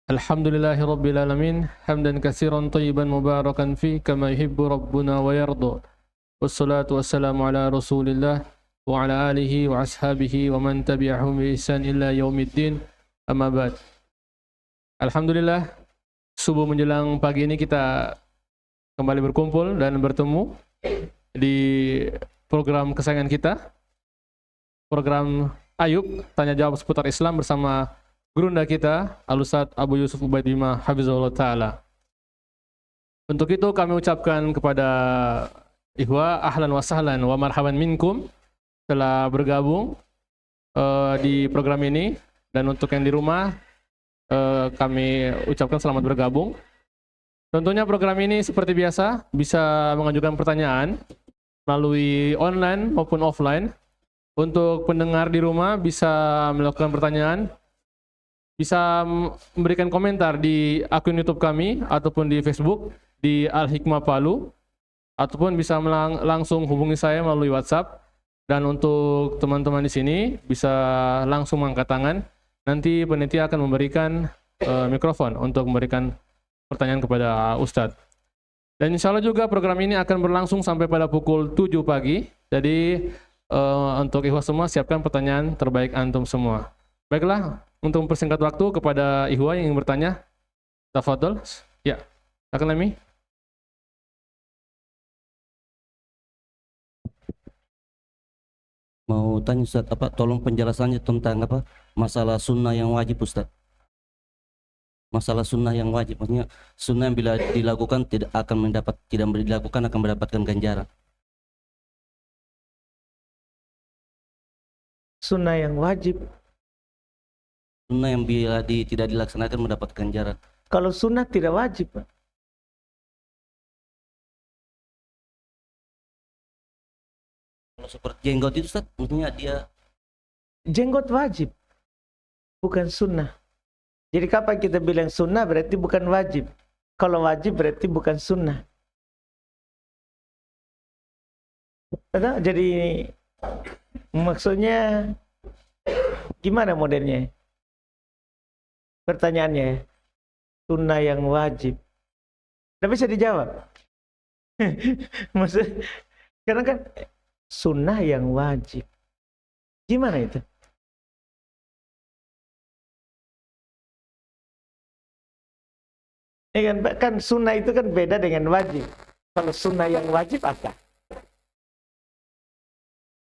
Alhamdulillahi Rabbil Alamin, hamdan katsiran tayyiban mubarakan fi kama yuhibbu Rabbuna wa yarda. Wassalatu wassalamu ala Rasulillah wa ala alihi wa ashabihi wa man tabi'ahum bi ihsan illa yaumiddin. Amma ba'd. Alhamdulillah, subuh menjelang pagi ini kita kembali berkumpul dan bertemu di program kesayangan kita, program Ayub, tanya jawab seputar Islam bersama Gurunda kita, Al-Ustadz Abu Yusuf Ubaidillah Hafizahullah Ta'ala. Untuk itu kami ucapkan kepada Ikhwa, ahlan wa sahlan wa marhaban minkum telah bergabung di program ini. Dan untuk yang di rumah, kami ucapkan selamat bergabung. Tentunya program ini seperti biasa bisa mengajukan pertanyaan melalui online maupun offline. Untuk pendengar di rumah bisa melakukan pertanyaan, bisa memberikan komentar di akun YouTube kami ataupun di Facebook di Al Hikmah Palu, ataupun bisa langsung hubungi saya melalui WhatsApp. Dan untuk teman-teman di sini bisa langsung mengangkat tangan. Nanti panitia akan memberikan mikrofon untuk memberikan pertanyaan kepada Ustadz. Dan insya Allah juga program ini akan berlangsung sampai pada pukul 7 pagi. Jadi untuk ikhwah semua siapkan pertanyaan terbaik antum semua. Baiklah, untuk mempersingkat waktu kepada ikhwah yang ingin bertanya, tafadhol. Ya, silakan Lemi. Mau tanya Ustaz, tolong penjelasannya tentang masalah sunnah yang wajib Ustaz. Masalah sunnah yang wajib, maksudnya sunnah yang bila dilakukan tidak dilakukan akan mendapatkan ganjaran. Sunnah yang wajib. Sunnah yang bila tidak dilaksanakan mendapat ganjaran. Kalau sunnah tidak wajib, Pak. Kalau seperti jenggot itu Ustaz, maksudnya dia Jenggot wajib, bukan sunnah. Jadi kapan kita bilang sunnah berarti bukan wajib. Kalau wajib berarti bukan sunnah. Jadi maksudnya gimana modelnya? Pertanyaannya, sunnah yang wajib. Tidak bisa dijawab. Maksud, karena kan sunnah yang wajib. Gimana itu? Ya kan sunnah itu kan beda dengan wajib. Kalau sunnah yang wajib apa?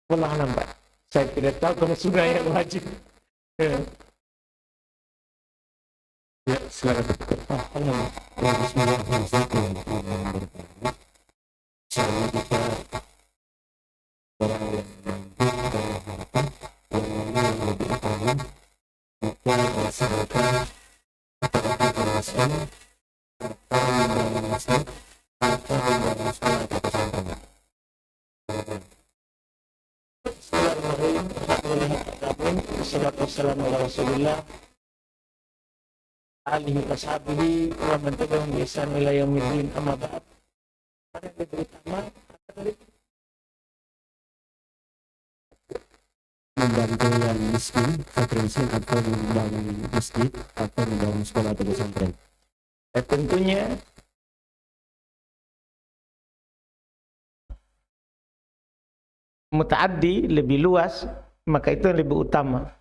Wallah alam, Pak. Saya tidak tahu kalau sunnah yang wajib. Ya, silakan. Wassalamualaikum warahmatullahi wabarakatuh. Alihi washabihi wa man tabi'ahum bi ihsan ila yaumiddin, amma ba'd. Pada yang utama membantu yang miskin, fakir miskin, atau membangun masjid atau membangun sekolah atau pesantren. tentunya mutaaddi lebih luas, maka itu yang lebih utama.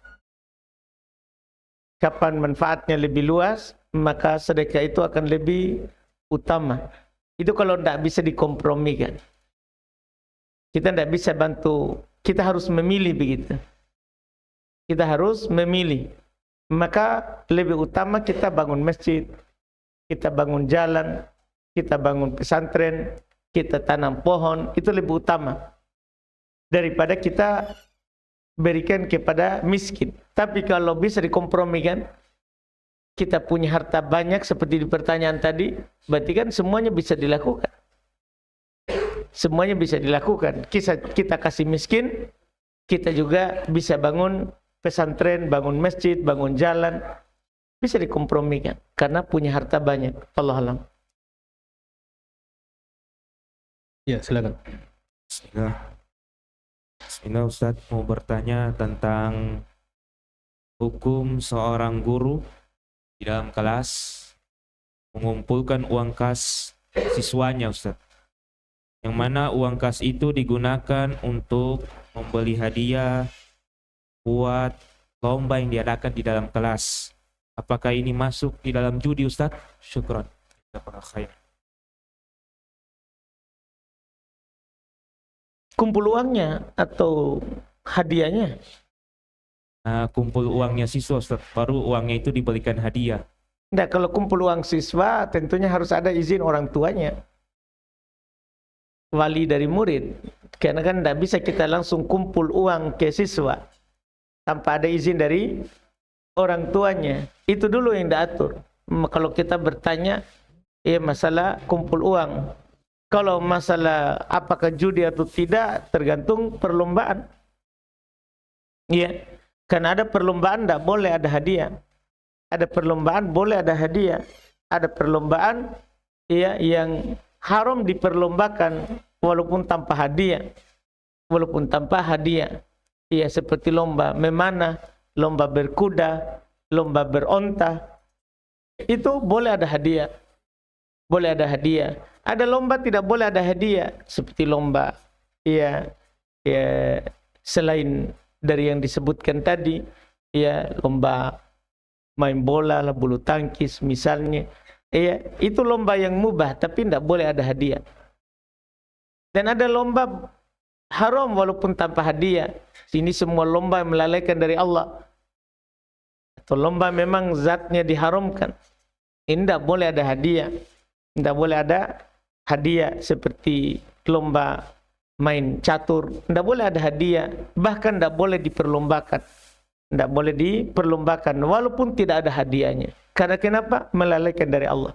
Kapan manfaatnya lebih luas, maka sedekah itu akan lebih utama. Itu kalau tidak bisa dikompromikan. Kita tidak bisa bantu, kita harus memilih begitu. Kita harus memilih. Maka lebih utama kita bangun masjid, kita bangun jalan, kita bangun pesantren, kita tanam pohon, itu lebih utama daripada kita berikan kepada miskin. Tapi kalau bisa dikompromikan, kita punya harta banyak seperti di pertanyaan tadi, berarti kan semuanya bisa dilakukan. Semuanya bisa dilakukan. Kita kasih miskin, kita juga bisa bangun pesantren, bangun masjid, bangun jalan. Bisa dikompromikan karena punya harta banyak. Allah alam. Ya, silakan. Bismillah Ustadz, mau bertanya tentang hukum seorang guru di dalam kelas mengumpulkan uang kas siswanya, Ustaz. Yang mana uang kas itu digunakan untuk membeli hadiah buat lomba yang diadakan di dalam kelas. Apakah ini masuk di dalam judi, Ustaz? Syukran. Jazakallahu khair. Kumpul uangnya atau hadiahnya? Nah, kumpul uangnya siswa, Ustaz. Baru uangnya itu diberikan hadiah. Enggak, kalau kumpul uang siswa tentunya harus ada izin orang tuanya. Wali dari murid. Karena kan tidak bisa kita langsung kumpul uang ke siswa tanpa ada izin dari orang tuanya. Itu dulu yang diatur. Kalau kita bertanya, ya masalah kumpul uang. Kalau masalah apakah judi atau tidak, tergantung perlombaan. Iya, karena ada perlombaan tidak boleh ada hadiah. Ada perlombaan boleh ada hadiah. Ada perlombaan ya yang haram diperlombakan walaupun tanpa hadiah. Walaupun tanpa hadiah. Iya, seperti lomba memanah, lomba berkuda, lomba beronta. Itu boleh ada hadiah. Boleh ada hadiah. Ada lomba tidak boleh ada hadiah, seperti lomba ya selain dari yang disebutkan tadi, ya lomba main bola, lah bulu tangkis misalnya. Ya, itu lomba yang mubah tapi tidak boleh ada hadiah. Dan ada lomba haram walaupun tanpa hadiah. Sini semua lomba yang melalaikan dari Allah. Atau lomba memang zatnya diharamkan. Ini tidak boleh ada hadiah. Tidak boleh ada hadiah seperti lomba main catur. Tidak boleh ada hadiah. Bahkan tidak boleh diperlombakan. Tidak boleh diperlombakan walaupun tidak ada hadiahnya. Karena kenapa? Melalaikan dari Allah.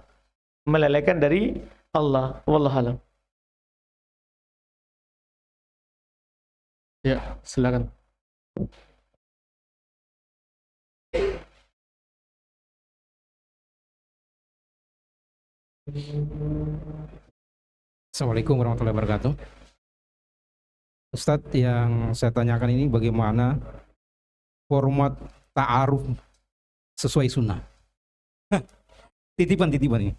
Melalaikan dari Allah. Wallahu a'lam. Ya, silakan. Assalamualaikum warahmatullahi wabarakatuh. Ustadz, yang saya tanyakan ini bagaimana format ta'aruf sesuai sunnah? Titipan-titipan ini.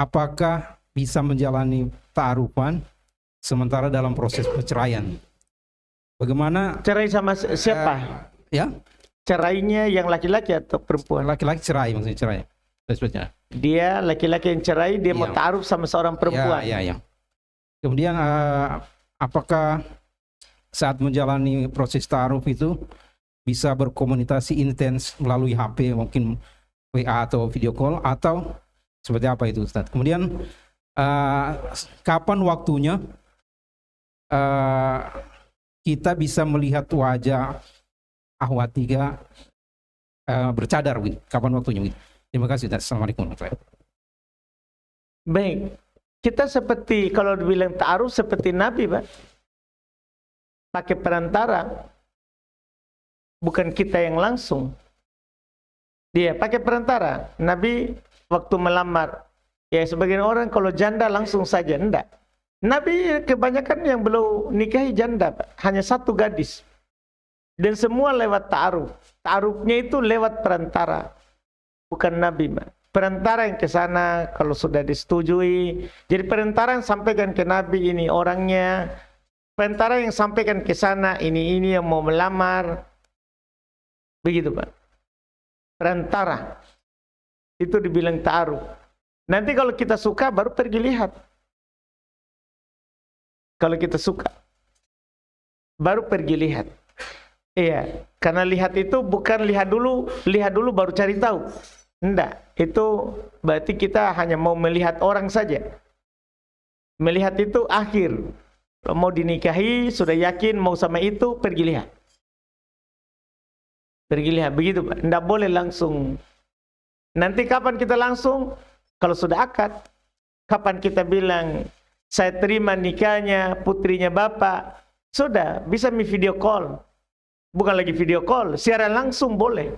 Apakah bisa menjalani ta'arufan sementara dalam proses perceraian? Bagaimana? Cerai sama siapa? Ya, Cerainya yang laki-laki atau perempuan? laki-laki cerai, maksudnya cerai. Dia laki-laki yang cerai, dia mau Iya. ta'aruf sama seorang perempuan. Ya. Kemudian apakah saat menjalani proses ta'aruf itu bisa berkomunikasi intens melalui HP, mungkin WA atau video call, atau seperti apa itu, Ustaz? Kemudian kapan waktunya kita bisa melihat wajah akhwat tiga bercadar, gitu? Kapan waktunya? Gitu? Terima kasih, Ustaz. Assalamualaikum warahmatullahi wabarakatuh. Baik, kita seperti kalau dibilang ta'aruf seperti Nabi, Pak. Pakai perantara. Bukan kita yang langsung. Dia pakai perantara. Nabi waktu melamar, ya sebagian orang kalau janda langsung saja, enggak. Nabi kebanyakan yang belum nikahi janda, Pak. Hanya satu gadis. Dan semua lewat ta'aruf. Ta'arufnya itu lewat perantara. Bukan Nabi, Pak. Perantara yang ke sana kalau sudah disetujui. Jadi perantara yang sampaikan ke Nabi, ini orangnya. Perantara yang sampaikan ke sana, ini yang mau melamar. Begitu, Pak. Perantara. Itu dibilang ta'aruf. Nanti kalau kita suka baru pergi lihat. Kalau kita suka baru pergi lihat. Iya, karena lihat itu bukan lihat dulu baru cari tahu. Enggak, itu berarti kita hanya mau melihat orang saja. Melihat itu akhir. Kalau mau dinikahi, sudah yakin mau sama itu, pergi lihat. Pergi lihat, begitu Pak. Enggak boleh langsung. Nanti kapan kita langsung? Kalau sudah akad. Kapan kita bilang, saya terima nikahnya, putrinya Bapak. Sudah, bisa video call. Bukan lagi video call, siaran langsung boleh.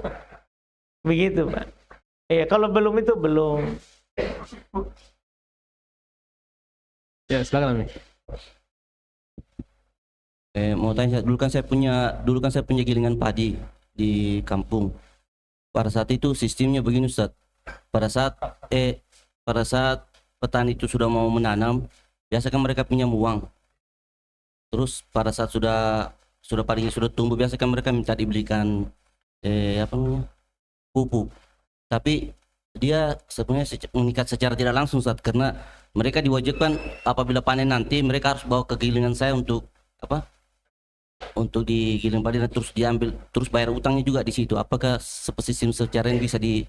Begitu, Pak. Ya, kalau belum itu belum. Ya, silakan Ami. Mau tanya, dulu kan saya punya gilingan padi di kampung. Pada saat itu sistemnya begini Ustaz. Pada saat petani itu sudah mau menanam, biasa kan mereka pinjam uang. Terus pada saat sudah padinya sudah tumbuh, biasa kan mereka minta dibelikan pupuk. Tapi dia sebenarnya mengikat secara tidak langsung Ustaz, karena mereka diwajibkan apabila panen nanti mereka harus bawa ke gilingan saya untuk untuk digiling padi dan terus diambil, terus bayar utangnya juga di situ. Apakah sistem secara yang bisa di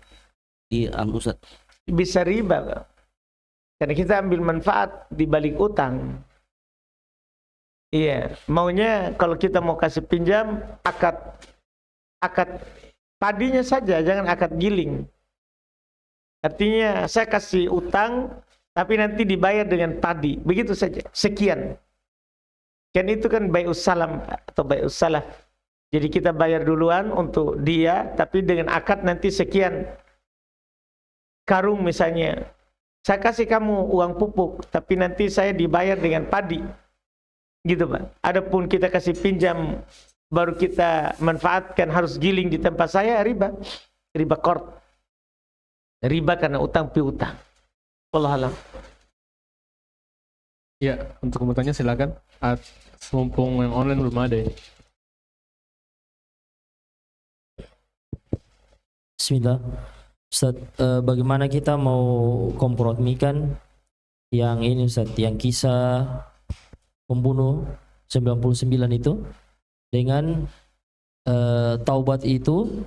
Ustaz? Bisa riba, Pak. Karena kita ambil manfaat di balik utang. Iya, maunya kalau kita mau kasih pinjam akad padinya saja, jangan akad giling. Artinya saya kasih utang tapi nanti dibayar dengan padi, begitu saja, sekian. Kan itu kan bai'us salam atau bai'us salaf. Jadi kita bayar duluan untuk dia, tapi dengan akad nanti sekian. Karung misalnya, saya kasih kamu uang pupuk, tapi nanti saya dibayar dengan padi. Gitu Pak. Adapun kita kasih pinjam, baru kita manfaatkan harus giling di tempat saya, riba. Riba qard. Riba karena utang piutang. Wallahu a'lam. Ya, untuk bertanya silakan. Mumpung yang online belum ada ya. Bismillah. Ustaz, bagaimana kita mau kompromikan yang ini Ustaz, yang kisah pembunuh 99 itu dengan taubat itu,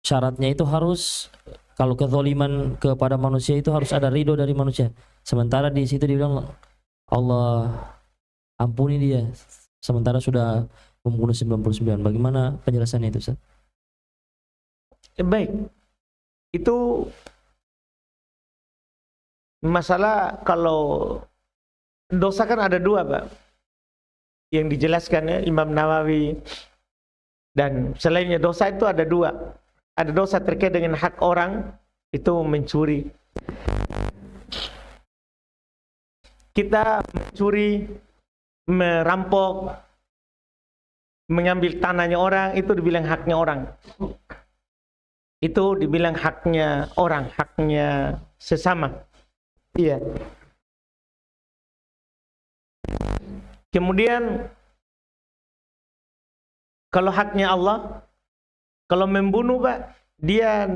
syaratnya itu harus, kalau kezaliman kepada manusia itu harus ada ridho dari manusia. Sementara di situ dibilang Allah ampuni dia, sementara sudah membunuh 99. Bagaimana penjelasannya itu Ustaz? Baik. Itu masalah kalau dosa kan ada dua Pak. Yang dijelaskan ya Imam Nawawi, dan selainnya dosa itu ada dua. Ada dosa terkait dengan hak orang, itu mencuri. Kita mencuri, merampok, mengambil tanahnya orang, itu dibilang haknya orang. Itu dibilang haknya orang, haknya sesama. Iya. Kemudian kalau haknya Allah, kalau membunuh Pak, dia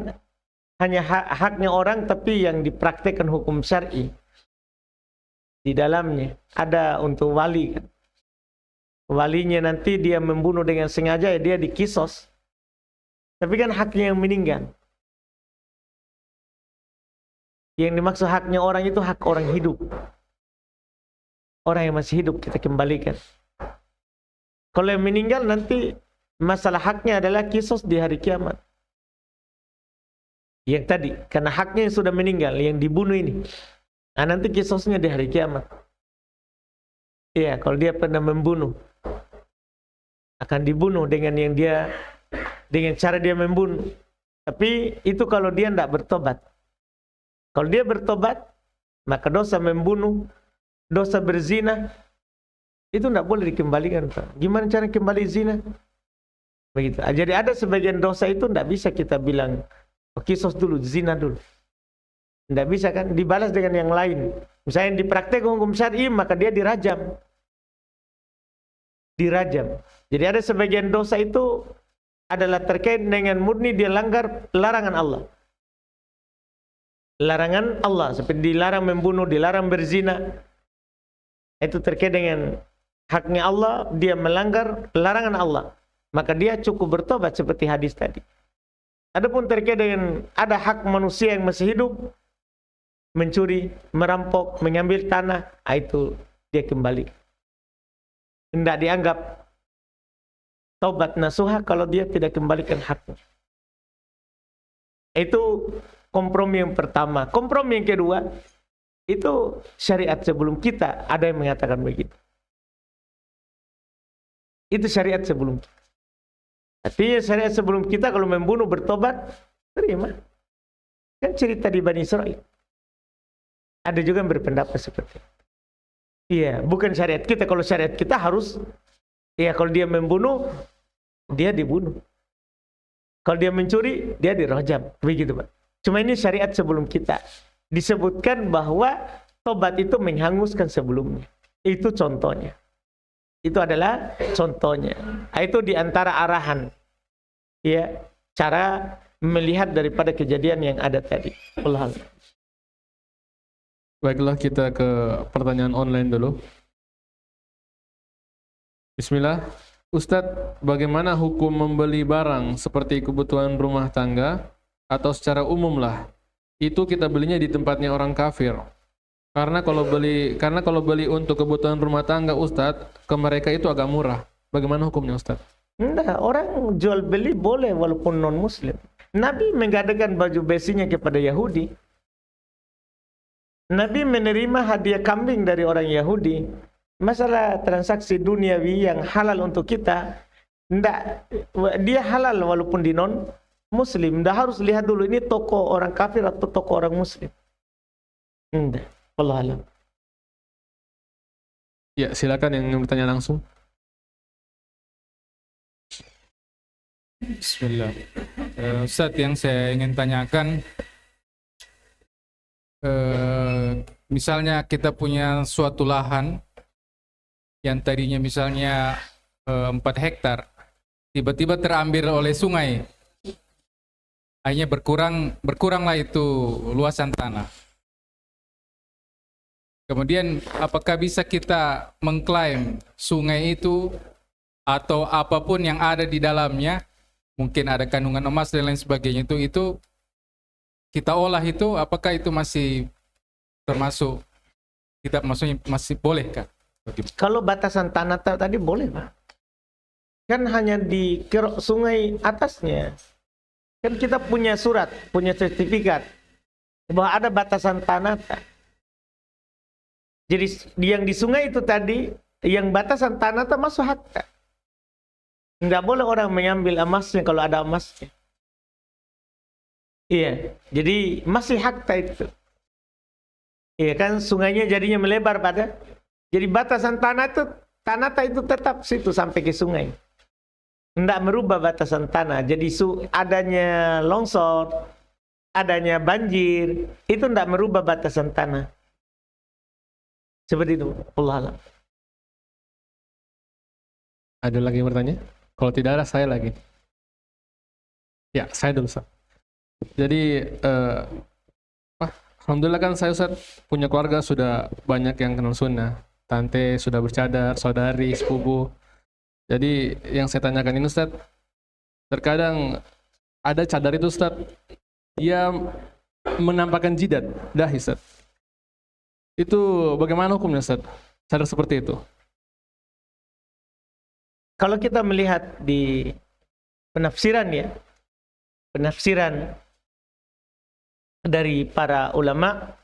hanya haknya orang, tapi yang dipraktekkan hukum syar'i di dalamnya. Ada untuk wali kan. Walinya nanti dia membunuh dengan sengaja, ya dia dikisos. Tapi kan haknya yang meninggal. Yang dimaksud haknya orang itu hak orang hidup. Orang yang masih hidup kita kembalikan. Kalau yang meninggal nanti masalah haknya adalah kisos di hari kiamat. Yang tadi, karena haknya yang sudah meninggal, yang dibunuh ini. Nah, nanti kisosnya di hari kiamat. Iya, kalau dia pernah membunuh, akan dibunuh dengan yang dia, dengan cara dia membunuh. Tapi itu kalau dia tidak bertobat. Kalau dia bertobat, maka dosa membunuh, dosa berzina, itu tidak boleh dikembalikan Pak. Gimana cara kembali zina? Begitu. Jadi ada sebagian dosa itu tidak bisa kita bilang, oh, kisos dulu, zina dulu. Tidak bisa kan, dibalas dengan yang lain. Misalnya dipraktek hukum syar'i, maka dia dirajam. Dirajam. Jadi ada sebagian dosa itu adalah terkait dengan murni dia langgar larangan Allah. Larangan Allah, seperti dilarang membunuh, dilarang berzina. Itu terkait dengan haknya Allah, dia melanggar larangan Allah. Maka dia cukup bertobat seperti hadis tadi. Adapun terkait dengan ada hak manusia yang masih hidup, mencuri, merampok, mengambil tanah, itu dia kembali. Tidak dianggap taubat nasuha kalau dia tidak kembalikan haknya. Itu kompromi yang pertama. Kompromi yang kedua, itu syariat sebelum kita, ada yang mengatakan begitu. Itu syariat sebelum kita. Artinya syariat sebelum kita kalau membunuh bertobat, terima. Kan cerita di Bani Israel. Ada juga yang berpendapat seperti itu. Iya, bukan syariat kita. Kalau syariat kita harus, iya kalau dia membunuh, dia dibunuh. Kalau dia mencuri, dia dirajam. Begitu, Pak. Cuma ini syariat sebelum kita. Disebutkan bahwa tobat itu menghanguskan sebelumnya. Itu contohnya. Itu adalah contohnya. Itu diantara arahan. Ya, cara melihat daripada kejadian yang ada tadi. Allah. Baiklah, kita ke pertanyaan online dulu. Bismillah. Ustadz, bagaimana hukum membeli barang seperti kebutuhan rumah tangga atau secara umum lah? Itu kita belinya di tempatnya orang kafir. Karena kalau beli untuk kebutuhan rumah tangga, Ustadz, ke mereka itu agak murah. Bagaimana hukumnya, Ustadz? Enggak, orang jual beli boleh walaupun non muslim. Nabi mengadakan baju besinya kepada Yahudi. Nabi menerima hadiah kambing dari orang Yahudi. Masalah transaksi duniawi yang halal untuk kita, enggak, dia halal walaupun di non muslim. Enggak harus lihat dulu ini toko orang kafir atau toko orang muslim. Enggak, wallahu alam. Ya, silakan yang bertanya langsung. Bismillah. Ustadz, yang saya ingin tanyakan, misalnya kita punya suatu lahan yang tadinya misalnya 4 hektar, tiba-tiba terambil oleh sungai, akhirnya berkuranglah itu luasan tanah. Kemudian apakah bisa kita mengklaim sungai itu atau apapun yang ada di dalamnya, mungkin ada kandungan emas dan lain sebagainya, itu kita olah itu, apakah itu masih termasuk, kita maksudnya masih boleh kah? Kalau batasan tanah tadi boleh, Pak. Kan hanya di kerok sungai atasnya. Kan kita punya surat, punya sertifikat bahwa ada batasan tanah. Jadi yang di sungai itu tadi, yang batasan tanah itu masuk hak. Enggak boleh orang mengambil emasnya kalau ada emasnya. Iya, jadi masih hak itu. Iya kan, sungainya jadinya melebar pada. Jadi batasan tanah itu tetap situ sampai ke sungai. Tidak merubah batasan tanah. Jadi adanya longsor, adanya banjir, itu tidak merubah batasan tanah. Seperti itu. Allah alam. Ada lagi yang bertanya? Kalau tidak ada, saya lagi. Ya, saya dulu, Ustaz. Jadi, alhamdulillah kan saya, Ustaz, punya keluarga sudah banyak yang kenal sunnah. Tante sudah bercadar, saudari, sepupu. Jadi yang saya tanyakan ini, Ustaz, terkadang ada cadar itu, Ustaz, dia menampakkan jidat, dahi, Ustaz. Itu bagaimana hukumnya, Ustaz? Cadar seperti itu. Kalau kita melihat di penafsiran ya, penafsiran dari para ulama,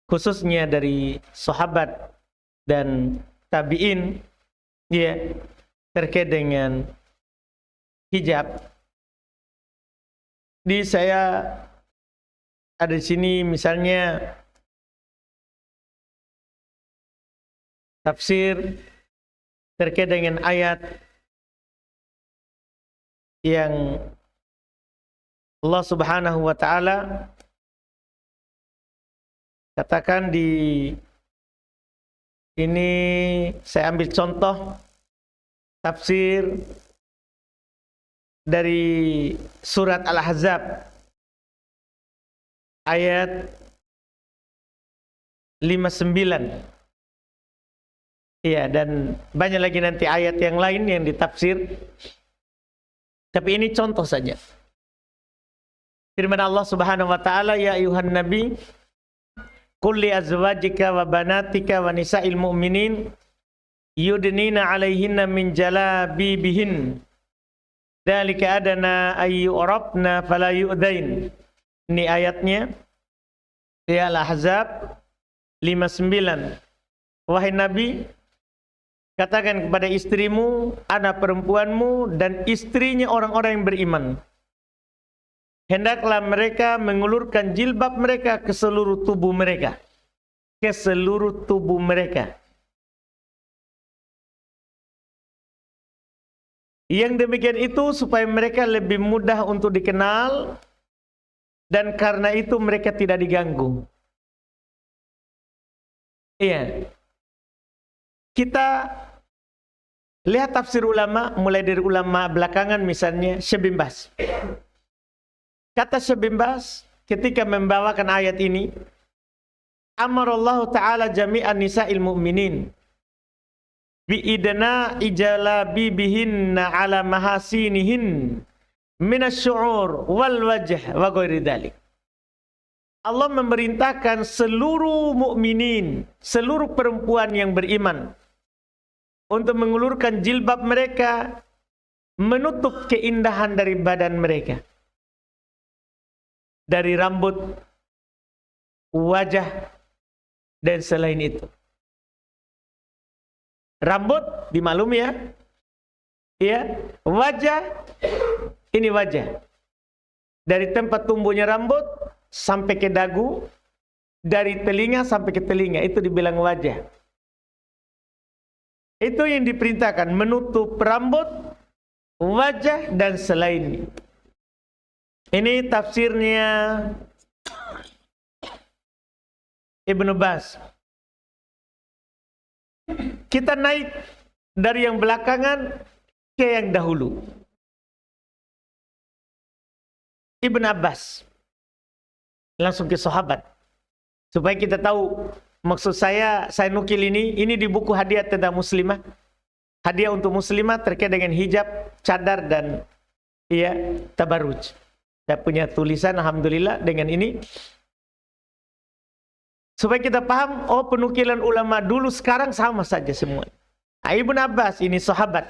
khususnya dari sahabat dan tabi'in, ya, terkait dengan hijab. Di saya ada di sini misalnya tafsir terkait dengan ayat yang Allah Subhanahu wa taala katakan di ini, saya ambil contoh tafsir dari surat Al-Ahzab ayat 59. Iya, dan banyak lagi nanti ayat yang lain yang ditafsir. Tapi ini contoh saja. Firman Allah Subhanahu wa taala, ya ayuhan nabi qul li azwajika wa banatika wa nisa'il mu'minin yudnina 'alaihinna min jalabibihin dzalika adana ay yu'rafna fala yu'dain. Ini ayatnya ya Al-Ahzab 59. Wahai Nabi, katakan kepada istrimu, anak perempuanmu dan istrinya orang-orang yang beriman, hendaklah mereka mengulurkan jilbab mereka ke seluruh tubuh mereka. Ke seluruh tubuh mereka. Yang demikian itu supaya mereka lebih mudah untuk dikenal dan karena itu mereka tidak diganggu. Iya. Kita lihat tafsir ulama, mulai dari ulama belakangan misalnya Syekh bin Baz. Kata Syekh bin Baz ketika membawakan ayat ini, amarallahu ta'ala jami'an nisa'il mu'minin bi'idna ijalabi bihinna ala mahasinihin minasyu'ur wal wajh wa ghairi dzalik. Allah memerintahkan seluruh mukminin, seluruh perempuan yang beriman untuk mengulurkan jilbab mereka, menutup keindahan dari badan mereka. Dari rambut, wajah, dan selain itu. Rambut, dimaklumi ya. Ya, wajah, ini wajah. Dari tempat tumbuhnya rambut sampai ke dagu, dari telinga sampai ke telinga, itu dibilang wajah. Itu yang diperintahkan, menutup rambut, wajah, dan selain. Ini tafsirnya Ibnu Baz. Kita naik dari yang belakangan ke yang dahulu. Ibn Abbas. Langsung ke sahabat. Supaya kita tahu, maksud saya nukil ini di buku hadiah tentang muslimah. Hadiah untuk muslimah terkait dengan hijab, cadar, dan tabarruj. Saya punya tulisan, alhamdulillah, dengan ini. Supaya kita paham, penukilan ulama dulu sekarang sama saja semua. Ibn Abbas, ini sahabat.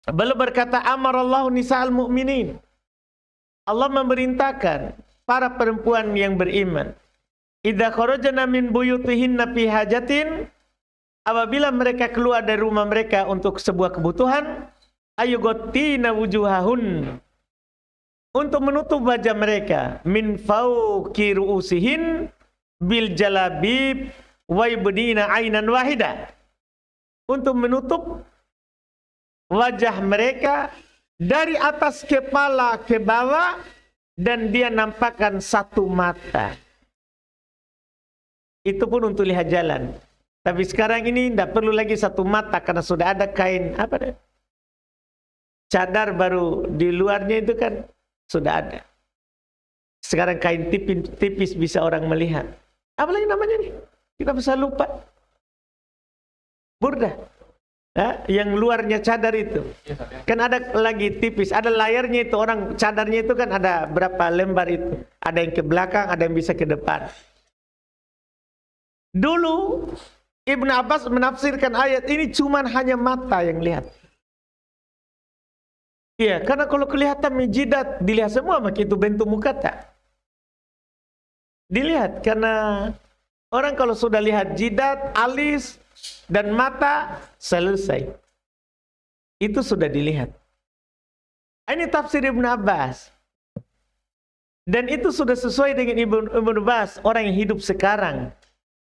Beliau berkata, amarallahu nisa'al mu'minin. Allah memerintahkan para perempuan yang beriman. Idza kharajna min buyutihinna fi hajatin, apabila mereka keluar dari rumah mereka untuk sebuah kebutuhan, ayughtina wujuhahun, untuk menutup wajah mereka, min fawqi ru'usihin bil jalabib wa yubdina ainan wahida, untuk menutup wajah mereka dari atas kepala ke bawah dan dia nampakkan satu mata. Itu pun untuk lihat jalan. Tapi sekarang ini tidak perlu lagi satu mata karena sudah ada kain cadar baru, di luarnya itu kan sudah ada. Sekarang kain tipis bisa orang melihat. Apa lagi namanya nih? Kita bisa lupa. Burdah. Yang luarnya cadar itu. Kan ada lagi tipis. Ada layarnya itu. Orang cadarnya itu kan ada berapa lembar itu. Ada yang ke belakang, ada yang bisa ke depan. Dulu Ibn Abbas menafsirkan ayat ini cuman hanya mata yang lihat. Iya, karena kalau kelihatan jidat, dilihat semua, maka itu bentuk muka tak. Dilihat, karena orang kalau sudah lihat jidat, alis, dan mata, selesai. Itu sudah dilihat. Ini tafsir Ibn Abbas. Dan itu sudah sesuai dengan Ibn Abbas, orang yang hidup sekarang.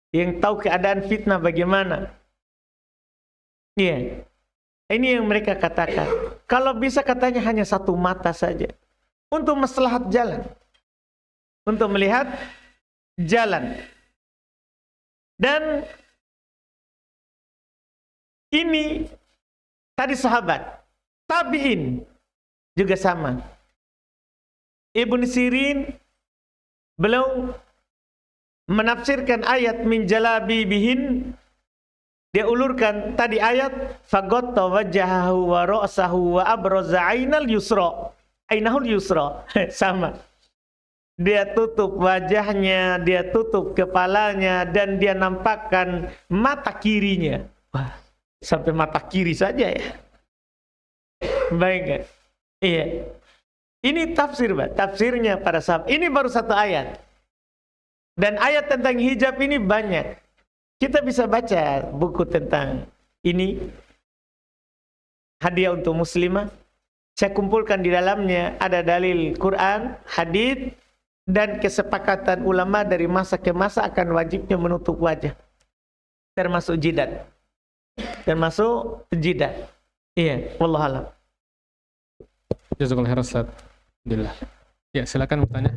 Yang tahu keadaan fitnah bagaimana. Iya. Ini yang mereka katakan. Kalau bisa katanya hanya satu mata saja. Untuk maslahat jalan. Untuk melihat jalan. Dan ini tadi sahabat. Tabi'in juga sama. Ibn Sirin beliau menafsirkan ayat min jalabi bihin. Dia ulurkan tadi ayat fagotta wajhahu wa ra'sahu wa abraza ainal yusra. Ainahul yusra. Sama. Dia tutup wajahnya, dia tutup kepalanya, dan dia nampakkan mata kirinya. Wah, sampai mata kiri saja ya. Baik. Iya. Ini tafsir, Pak. Tafsirnya para sahabat. Ini baru satu ayat. Dan ayat tentang hijab ini banyak. Kita bisa baca buku tentang ini. Hadiah untuk muslimah. Saya kumpulkan di dalamnya ada dalil Quran, hadits, dan kesepakatan ulama dari masa ke masa akan wajibnya menutup wajah. Termasuk jidat. Termasuk jidat. Iya, wallahu alam. Jazakallahu khairan Ustaz. Alhamdulillah. Ya, silakan bertanya.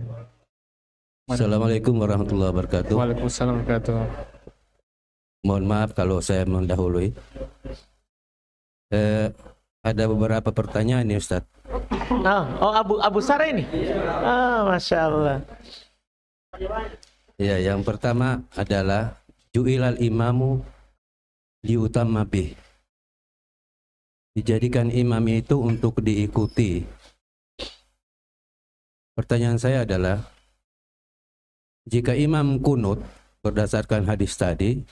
Assalamualaikum warahmatullahi wabarakatuh. Waalaikumsalam warahmatullahi wabarakatuh. Mohon maaf kalau saya mendahului. Ada beberapa pertanyaan nih Ustaz. Abu Sarah ini. Masya Allah. Ya, yang pertama adalah ju'ilal imamu liutamma bih. Dijadikan imam itu untuk diikuti. Pertanyaan saya adalah, jika imam kunut berdasarkan hadis tadi,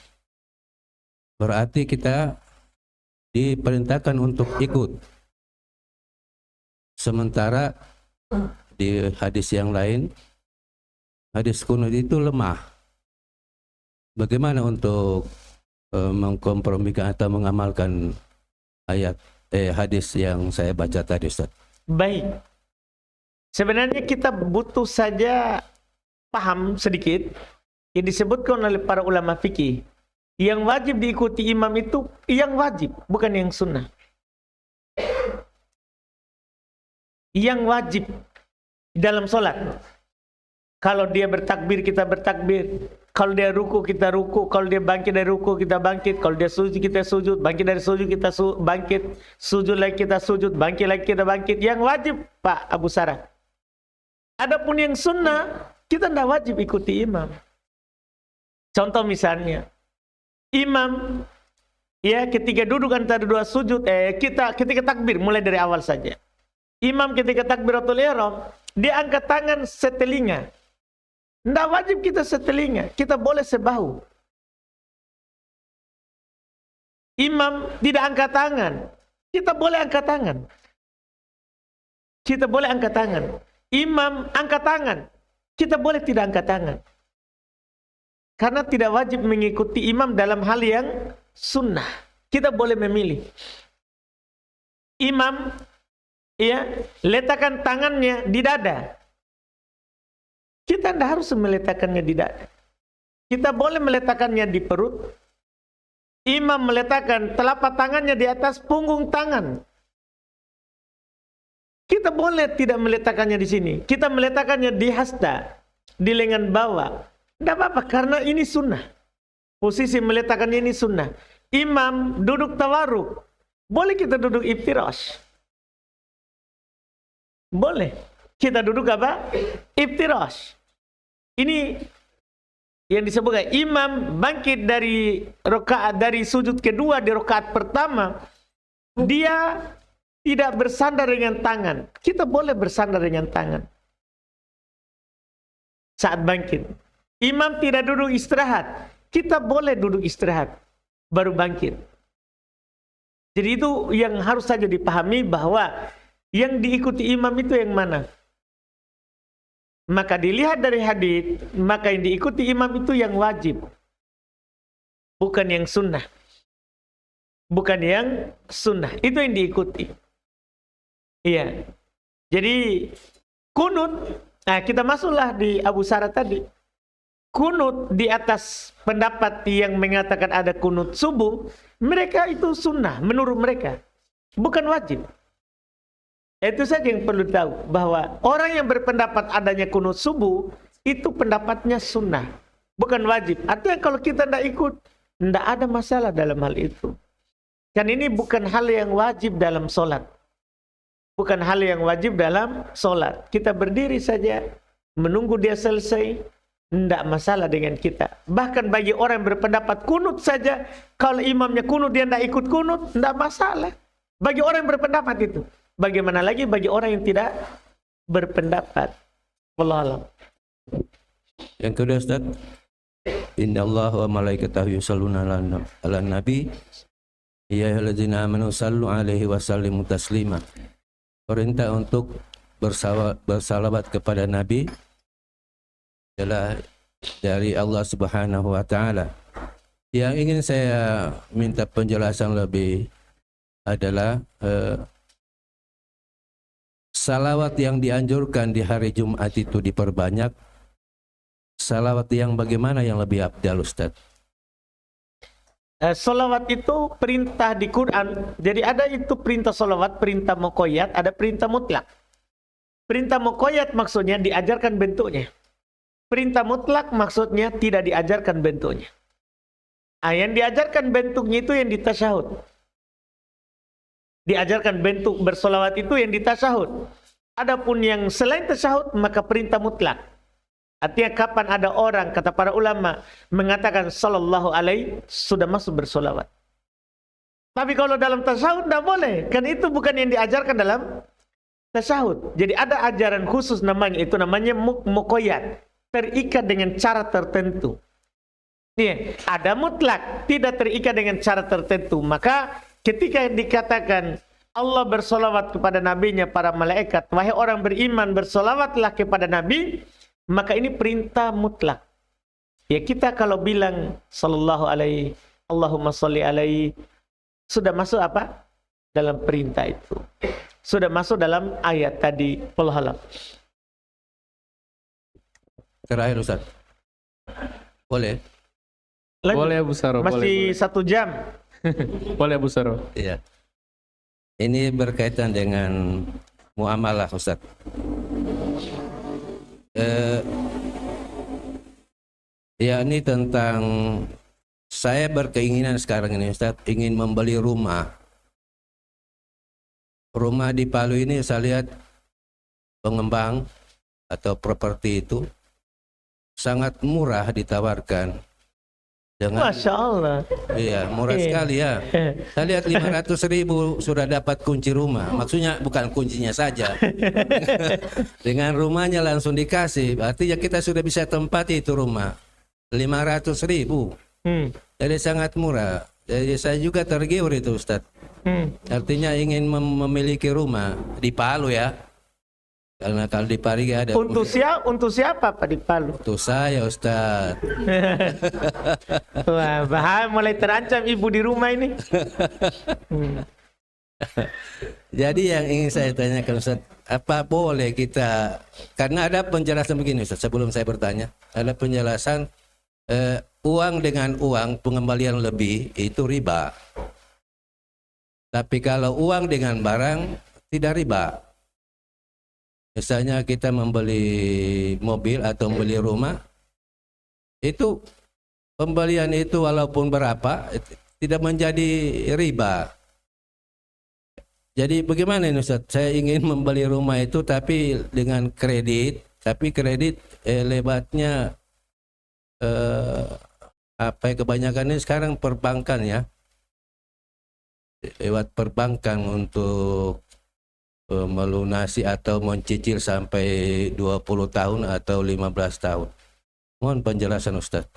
berarti kita diperintahkan untuk ikut. Sementara di hadis yang lain, hadis kunut itu lemah. Bagaimana untuk mengkompromikan atau mengamalkan hadis yang saya baca tadi, Ustaz? Baik. Sebenarnya kita butuh saja paham sedikit yang disebutkan oleh para ulama fikih. Yang wajib diikuti imam itu yang wajib, bukan yang sunnah. Yang wajib dalam sholat. Kalau dia bertakbir, kita bertakbir. Kalau dia ruku, kita ruku. Kalau dia bangkit dari ruku, kita bangkit. Kalau dia sujud, kita sujud. Bangkit dari sujud, kita bangkit. Sujud lagi, kita sujud. Bangkit lagi, kita bangkit. Yang wajib, Pak Abu Sarah. Adapun yang sunnah, kita tidak wajib ikuti imam. Contoh misalnya, imam ya ketika duduk antara dua sujud, kita ketika takbir mulai dari awal saja. Imam ketika takbiratul ihram, dia angkat tangan setelinga. Tidak wajib kita setelinga, kita boleh sebahu. Imam tidak angkat tangan, kita boleh angkat tangan. Kita boleh angkat tangan. Imam angkat tangan, kita boleh tidak angkat tangan. Karena tidak wajib mengikuti imam dalam hal yang sunnah. Kita boleh memilih. Imam ya letakkan tangannya di dada. Kita tidak harus meletakkannya di dada. Kita boleh meletakkannya di perut. Imam meletakkan telapak tangannya di atas punggung tangan. Kita boleh tidak meletakkannya di sini. Kita meletakkannya di hasta, di lengan bawah. Tidak apa-apa, karena ini sunnah. Posisi meletakkannya ini sunnah. Imam duduk tawaruk. Boleh kita duduk iftirash. Boleh. Kita duduk apa? Iftirash. Ini yang disebutkan imam bangkit dari rakaat, dari sujud kedua di rakaat pertama, dia tidak bersandar dengan tangan. Kita boleh bersandar dengan tangan saat bangkit. Imam tidak duduk istirahat, kita boleh duduk istirahat baru bangkit. Jadi itu yang harus saja dipahami, bahwa yang diikuti imam itu yang mana. Maka dilihat dari hadis, maka yang diikuti imam itu yang wajib, bukan yang sunnah. Bukan yang sunnah, itu yang diikuti. Iya. Jadi kunut, nah kita masuklah di Abu Sarah tadi. Kunut di atas pendapat yang mengatakan ada kunut subuh, mereka itu sunnah menurut mereka, bukan wajib. Itu saja yang perlu tahu, bahwa orang yang berpendapat adanya kunut subuh itu pendapatnya sunnah, bukan wajib. Artinya kalau kita tidak ikut, tidak ada masalah dalam hal itu. Kan ini bukan hal yang wajib dalam sholat. Bukan hal yang wajib dalam sholat. Kita berdiri saja, menunggu dia selesai, tidak masalah dengan kita. Bahkan bagi orang yang berpendapat kunut saja, kalau imamnya kunut, dia tidak ikut kunut, tidak masalah. Bagi orang yang berpendapat itu. Bagaimana lagi bagi orang yang tidak berpendapat. Wallahu a'lam. Yang kedua, Ustaz, Inna Allah wa malaikatahu yusalluna ala nabi ya ayyuhalladzina amanu sallu alaihi wa sallimu taslima. Perintah untuk bersalawat kepada Nabi adalah dari Allah Subhanahu wa taala. Yang ingin saya minta penjelasan lebih adalah salawat yang dianjurkan di hari Jumat itu diperbanyak. Salawat yang bagaimana yang lebih afdal, Ustaz? Solawat itu perintah di Quran. Jadi ada itu perintah solawat, perintah muqayyad, ada perintah mutlak. Perintah muqayyad maksudnya diajarkan bentuknya. Perintah mutlak maksudnya tidak diajarkan bentuknya. Yang diajarkan bentuknya itu yang di tasyahud. Diajarkan bentuk bersolawat itu yang di tasyahud. Adapun yang selain tasyahud maka perintah mutlak. Artinya kapan ada orang, kata para ulama, mengatakan sallallahu alaihi, sudah masuk bersolawat. Tapi kalau dalam tasyahud tidak boleh. Kan itu bukan yang diajarkan dalam tasyahud. Jadi ada ajaran khusus namanya, itu namanya muqayyad. Terikat dengan cara tertentu. Nih, ada mutlak, tidak terikat dengan cara tertentu. Maka ketika dikatakan Allah bersolawat kepada nabinya, para malaikat, wahai orang beriman bersolawatlah kepada nabi, maka ini perintah mutlak. Ya kita kalau bilang sallallahu alaihi, Allahumma sholli alaihi, sudah masuk apa? Dalam perintah itu. Sudah masuk dalam ayat tadi. Wallahu a'lam. Terakhir Ustaz. Boleh? Lanjut. Boleh Abu Saro, Masih boleh. 1 jam. Boleh Abu Saro. Iya. Ini berkaitan dengan muamalah Ustaz. Ya ini tentang saya berkeinginan sekarang ini Ustaz, ingin membeli rumah. Rumah di Palu ini saya lihat pengembang atau properti itu sangat murah ditawarkan. Dengan, Masya Allah. iya murah sekali ya. Saya lihat 500.000 sudah dapat kunci rumah. Maksudnya bukan kuncinya saja. Dengan rumahnya langsung dikasih. Artinya kita sudah bisa tempati itu rumah. 500.000. Jadi sangat murah. Jadi saya juga tergiur itu Ustaz. Artinya ingin memiliki rumah di Palu ya. Karena kalau di Parigi ada. Untuk siapa Pak di Palu? Untuk saya Ustaz. Wah, bahaya, mulai terancam ibu di rumah ini. Jadi yang ingin saya tanyakan Ustaz, apa boleh kita, karena ada penjelasan begini Ustaz, sebelum saya bertanya, ada penjelasan uang dengan uang pengembalian lebih itu riba. Tapi kalau uang dengan barang tidak riba. Misalnya kita membeli mobil atau membeli rumah, itu pembelian itu walaupun berapa tidak menjadi riba. Jadi bagaimana ini Ustaz? Saya ingin membeli rumah itu tapi dengan kredit, tapi kredit lebatnya kebanyakan ini sekarang perbankan ya. Lewat perbankan untuk melunasi atau mencicil sampai 20 tahun atau 15 tahun. Mohon penjelasan Ustaz.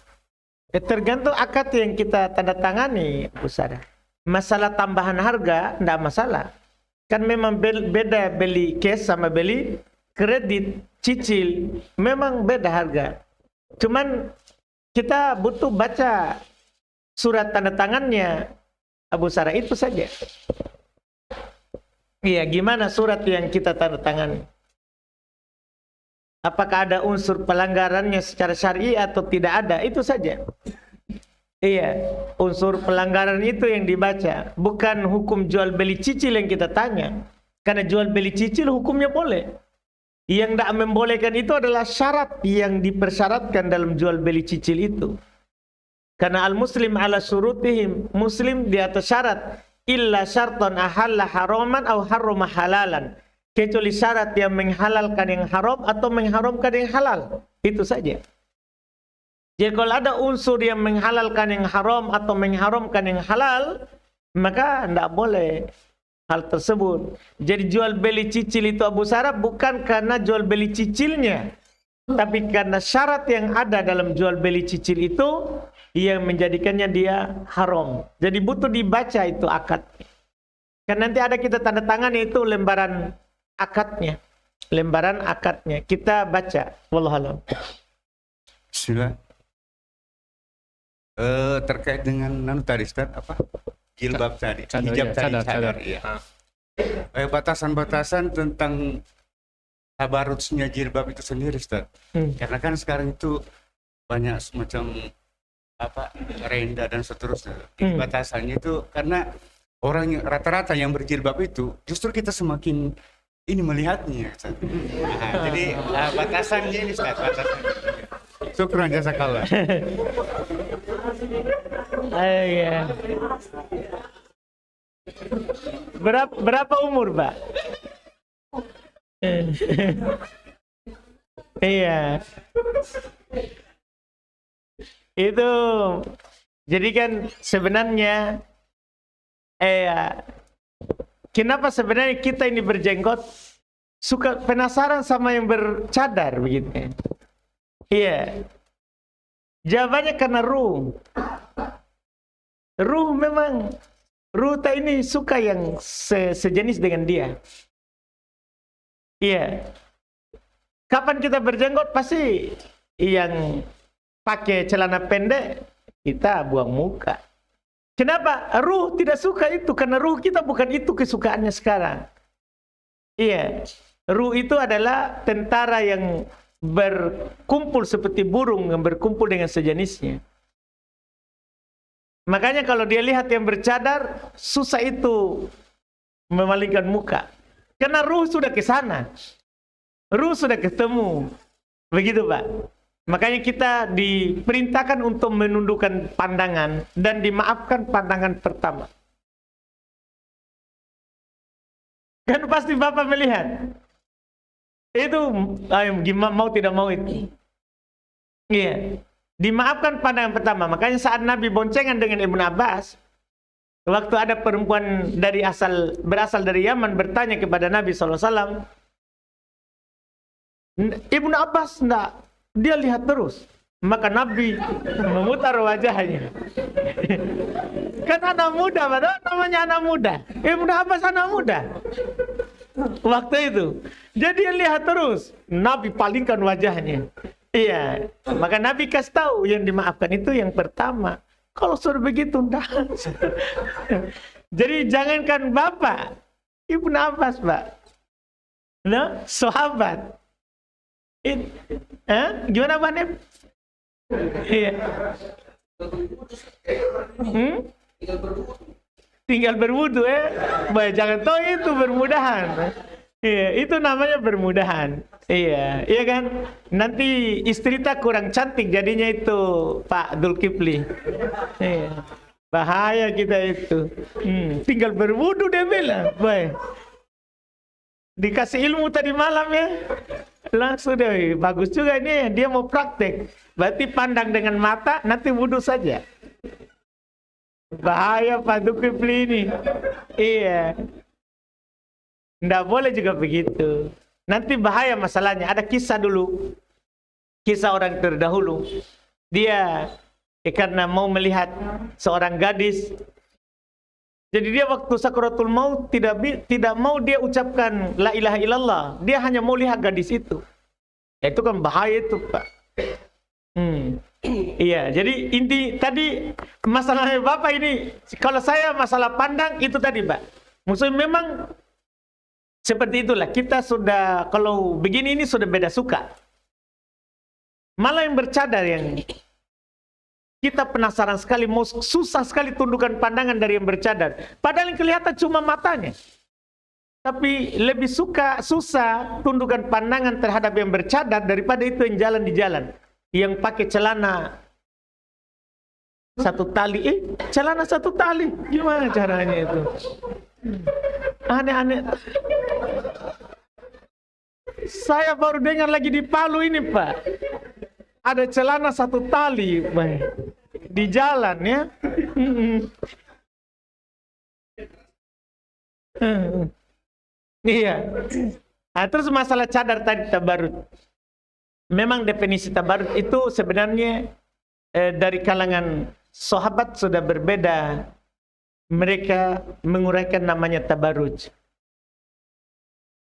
Tergantung akad yang kita tanda tangani, Bu Sarah. Masalah tambahan harga tidak masalah. Kan memang beda beli cash sama beli kredit, cicil. Memang beda harga. Cuman kita butuh baca surat tanda tangannya Abu Sarah itu saja. Iya, gimana surat yang kita tanda tangan? Apakah ada unsur pelanggarannya secara syar'i atau tidak ada? Itu saja. Iya, unsur pelanggaran itu yang dibaca. Bukan hukum jual beli cicil yang kita tanya. Karena jual beli cicil hukumnya boleh. Yang tidak membolehkan itu adalah syarat yang dipersyaratkan dalam jual beli cicil itu. Karena al-muslim ala syurutihim, muslim di atas syarat. Illa syartan ahalla haraman atau harrama halalan. Kecuali syarat yang menghalalkan yang haram atau mengharamkan yang halal. Itu saja. Jadi kalau ada unsur yang menghalalkan yang haram atau mengharamkan yang halal, maka tidak boleh hal tersebut. Jadi jual beli cicil itu Abu Sarah bukan karena jual beli cicilnya, tapi karena syarat yang ada dalam jual beli cicil itu yang menjadikannya dia haram. Jadi butuh dibaca itu akad. Kan nanti ada kita tanda tangan itu lembaran akadnya. Lembaran akadnya. Kita baca. Wallahualam. Bismillah. Terkait dengan tadi Ustaz, apa? Jilbab tadi. Hijab tadi. Cadar. Iya. Batasan-batasan tentang tabarrujnya jilbab itu sendiri Ustaz. Karena kan sekarang itu banyak semacam apa rendah dan seterusnya. Jadi batasannya itu karena orang yang rata-rata yang berjilbab itu justru kita semakin ini melihatnya. Ustaz. Nah, jadi batasannya ini Ustaz, batasannya. Syukran jazakallah. Iya. Berapa umur, Pak? Iya. Itu jadi kan sebenarnya kenapa sebenarnya kita ini berjenggot suka penasaran sama yang bercadar begitu. Iya. Jawabannya karena ruh. Ruh memang ruh tak ini suka yang sejenis dengan dia. Iya. Kapan kita berjenggot pasti yang pakai celana pendek kita buang muka. Kenapa? Ruh tidak suka itu karena ruh kita bukan itu kesukaannya sekarang. Iya. Ruh itu adalah tentara yang berkumpul seperti burung yang berkumpul dengan sejenisnya. Makanya kalau dia lihat yang bercadar, susah itu memalingkan muka. Karena ruh sudah ke sana. Ruh sudah ketemu. Begitu, Pak. Makanya kita diperintahkan untuk menundukkan pandangan dan dimaafkan pandangan pertama. Kan pasti Bapak melihat. Itu gimana mau tidak mau itu. Iya. Dimaafkan pandangan pertama. Makanya saat Nabi boncengan dengan Ibnu Abbas, waktu ada perempuan berasal dari Yaman bertanya kepada Nabi SAW, Ibnu Abbas enggak, dia lihat terus. Maka Nabi memutar wajahnya. Kan anak muda, padahal namanya anak muda. Ibnu Abbas anak muda. Waktu itu. Jadi dia lihat terus. Nabi palingkan wajahnya. Iya. Maka Nabi kasih tahu yang dimaafkan itu yang pertama. Kalau sudah begitu, enggak. Jadi jangankan Bapak. Ibnu Abbas, Pak. Nah, sahabat. Gimana Pak Nem? Iya. Tinggal berwudu Baik, jangan tahu itu bermudahan. Iya, itu namanya bermudahan. Iya, iya kan? Nanti istri tak kurang cantik jadinya itu Pak Zulkifli. Iya. Bahaya kita itu. Tinggal berwudu dia bilang. Baik. Dikasih ilmu tadi malam ya. Langsung deh, bagus juga ini dia mau praktek. Berarti pandang dengan mata, nanti wudhu saja. Bahaya Pak Zulkifli ini. Iya. Nggak boleh juga begitu. Nanti bahaya masalahnya. Ada kisah dulu. Kisah orang terdahulu. Dia karena mau melihat seorang gadis. Jadi dia waktu sakaratul maut tidak mau dia ucapkan la ilaha illallah. Dia hanya mau lihat gadis itu. Ya, itu kan bahaya itu, Pak. Iya, jadi inti tadi masalahnya Bapak ini, kalau saya masalah pandang itu tadi, Pak. Maksudnya memang seperti itulah. Kita sudah, kalau begini ini sudah beda suka. Malah yang bercadar yang kita penasaran sekali, mau susah sekali tundukkan pandangan dari yang bercadar. Padahal yang kelihatan cuma matanya. Tapi lebih susah tundukkan pandangan terhadap yang bercadar daripada itu yang jalan di jalan. Yang pakai celana satu tali. Celana satu tali. Gimana caranya itu? Aneh-aneh. Saya baru dengar lagi di Palu ini, Pak. Ada celana satu tali, Pak. Di jalan ya. Iya. Nah, terus masalah cadar tadi tabarut. Memang definisi tabarut itu sebenarnya dari kalangan sahabat sudah berbeda. Mereka menguraikan namanya tabarruj.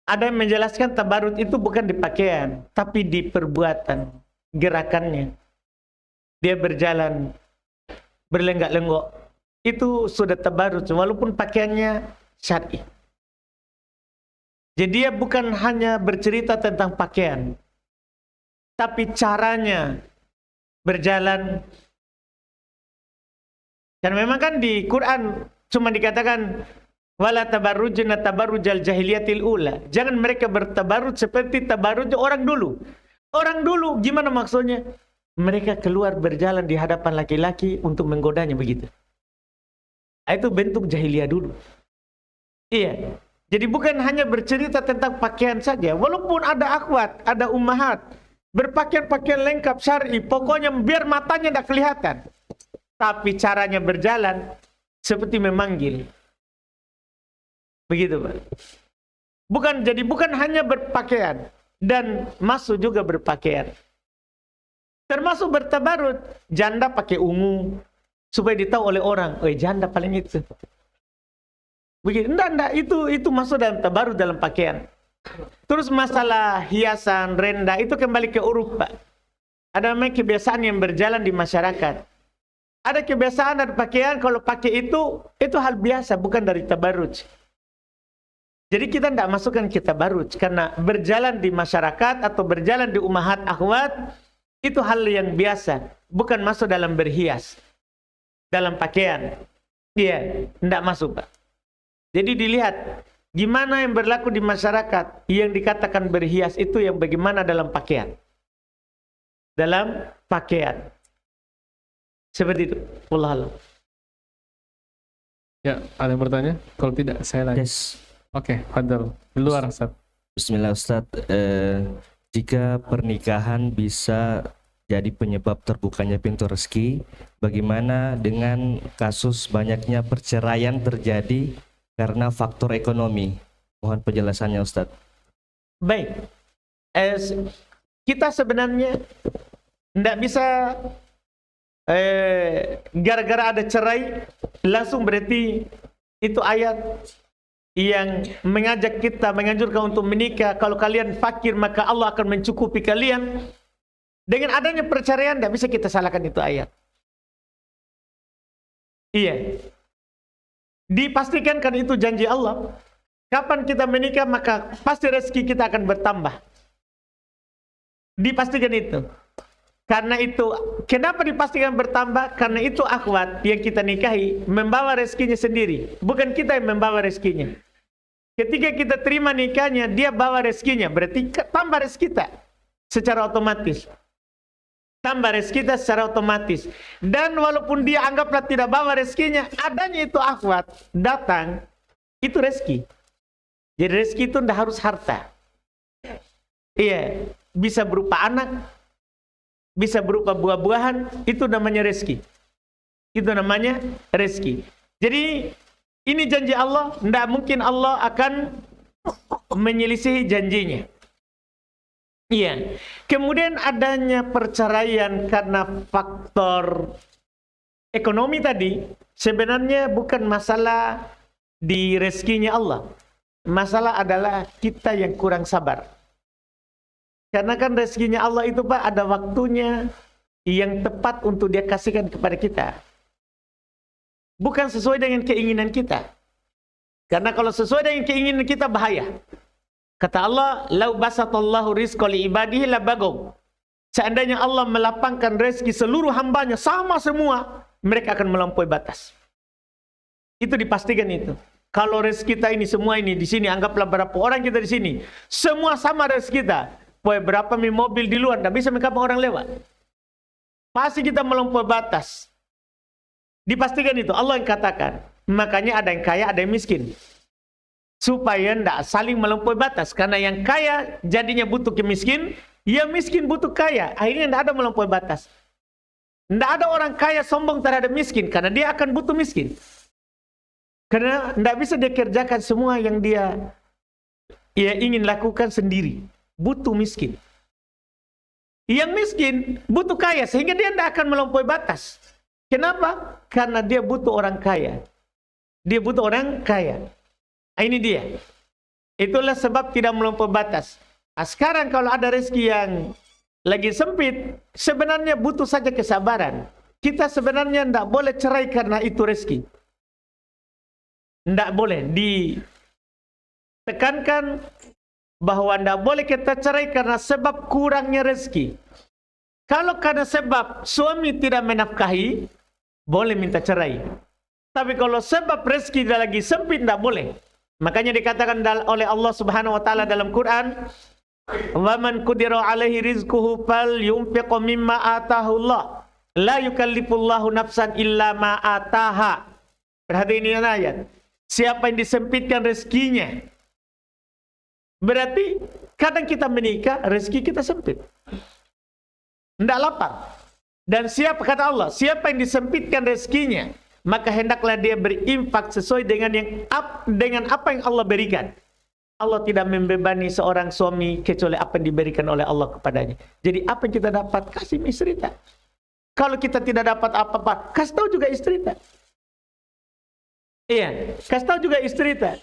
Ada yang menjelaskan tabarruj itu bukan di pakaian, tapi di perbuatan, gerakannya. Dia berjalan, berlenggak-lenggok. Itu sudah tabarruj, walaupun pakaiannya syar'i. Jadi dia bukan hanya bercerita tentang pakaian, tapi caranya berjalan, Karena memang kan di Quran cuma dikatakan wala tabarrujna tabarrujal jahiliyatil ula. Jangan mereka bertabarruj seperti tabarruj orang dulu. Orang dulu gimana maksudnya? Mereka keluar berjalan di hadapan laki-laki untuk menggodanya begitu. Itu bentuk jahiliyah dulu. Iya. Jadi bukan hanya bercerita tentang pakaian saja. Walaupun ada akhwat, ada ummahat, berpakaian-pakaian lengkap syar'i, pokoknya biar matanya tidak kelihatan. Tapi caranya berjalan seperti memanggil. Begitu, Pak. Bukan hanya berpakaian dan masuk juga berpakaian. Termasuk bertabarut, janda pakai ungu supaya ditahu oleh orang, janda paling itu. Begitu. Enggak, itu masuk dalam tabarut dalam pakaian. Terus masalah hiasan, renda itu kembali ke uruf, Pak. Ada memang kebiasaan yang berjalan di masyarakat. Ada kebiasaan dan pakaian kalau pakai itu hal biasa, bukan dari tabarruj. Jadi kita tidak masukkan ke tabarruj karena berjalan di masyarakat atau berjalan di ummahat akhwat itu hal yang biasa, bukan masuk dalam berhias, dalam pakaian. Iya, tidak masuk, Pak. Jadi dilihat gimana yang berlaku di masyarakat yang dikatakan berhias itu yang bagaimana dalam pakaian. Dalam pakaian. Seperti itu. Wallah alam. Ya, ada yang bertanya? Kalau tidak, saya lagi. Yes. Oke, Fadl. Di luar, Ustaz. Bismillah, Ustaz. Jika pernikahan bisa jadi penyebab terbukanya pintu rezeki, bagaimana dengan kasus banyaknya perceraian terjadi karena faktor ekonomi? Mohon penjelasannya, Ustaz. Baik. Kita sebenarnya tidak bisa gara-gara ada cerai langsung berarti itu ayat yang mengajak kita, menganjurkan untuk menikah. Kalau kalian fakir maka Allah akan mencukupi kalian. Dengan adanya perceraian tidak bisa kita salahkan itu ayat. Iya. Dipastikan kan itu janji Allah. Kapan kita menikah maka pasti rezeki kita akan bertambah. Dipastikan itu. Karena itu, kenapa dipastikan bertambah? Karena itu akhwat yang kita nikahi membawa rezekinya sendiri, bukan kita yang membawa rezekinya. Ketika kita terima nikahnya, dia bawa rezekinya, berarti tambah rezeki kita secara otomatis. Tambah rezeki kita secara otomatis. Dan walaupun dia anggaplah tidak bawa rezekinya, adanya itu akhwat datang, itu rezeki. Jadi rezeki itu tidak harus harta. Iya, bisa berupa anak, bisa berupa buah-buahan, itu namanya rezeki. Itu namanya rezeki. Jadi ini janji Allah, tidak mungkin Allah akan menyelisihi janjinya. Iya. Kemudian adanya perceraian karena faktor ekonomi tadi, sebenarnya bukan masalah di rezekinya Allah. Masalah adalah kita yang kurang sabar. Karena kan rezekinya Allah itu, Pak, ada waktunya yang tepat untuk dia kasihkan kepada kita. Bukan sesuai dengan keinginan kita. Karena kalau sesuai dengan keinginan kita bahaya. Kata Allah, "Lau basatallahu rizqa li ibadihi labagaw." Seandainya Allah melapangkan rezeki seluruh hambanya sama semua, mereka akan melampaui batas. Itu dipastikan itu. Kalau rezeki kita ini semua ini di sini, anggaplah berapa orang kita di sini, semua sama rezeki kita. Berapa mobil di luar, tidak bisa mengapa orang lewat. Pasti kita melampaui batas. Dipastikan itu, Allah yang katakan. Makanya ada yang kaya, ada yang miskin. Supaya tidak saling melampaui batas. Karena yang kaya jadinya butuh ke miskin, yang miskin butuh kaya. Akhirnya tidak ada melampaui batas. Tidak ada orang kaya sombong terhadap miskin, karena dia akan butuh miskin. Karena tidak bisa dia kerjakan semua yang dia ingin lakukan sendiri. Butuh miskin. Yang miskin butuh kaya, sehingga dia tidak akan melampaui batas. Kenapa? Karena dia butuh orang kaya. Dia butuh orang kaya. Ini dia. Itulah sebab tidak melampaui batas. Sekarang kalau ada rezeki yang lagi sempit, sebenarnya butuh saja kesabaran. Kita sebenarnya tidak boleh cerai karena itu rezeki. Tidak boleh. Ditekankan bahwa tidak boleh kita cerai karena sebab kurangnya rezeki. Kalau karena sebab suami tidak menafkahi, boleh minta cerai. Tapi kalau sebab rezeki dia lagi sempit, tidak boleh. Makanya dikatakan oleh Allah Subhanahu wa taala dalam Quran, "Wa man qudira 'alaihi rizquhu falyunfiq mimma atahu Allah. La yukallifullahu nafsan illa ma ataha." Perhatikan ini ayat. Siapa yang disempitkan rezekinya. Berarti kadang kita menikah, rezeki kita sempit. Tidak lapar. Dan siapa, kata Allah, siapa yang disempitkan rezekinya, maka hendaklah dia berinfak sesuai dengan apa yang Allah berikan. Allah tidak membebani seorang suami kecuali apa yang diberikan oleh Allah kepadanya. Jadi apa yang kita dapat, kasih istri tak. Kalau kita tidak dapat apa-apa, kasih tahu juga istri tak. Iya, kasih tahu juga istri tak.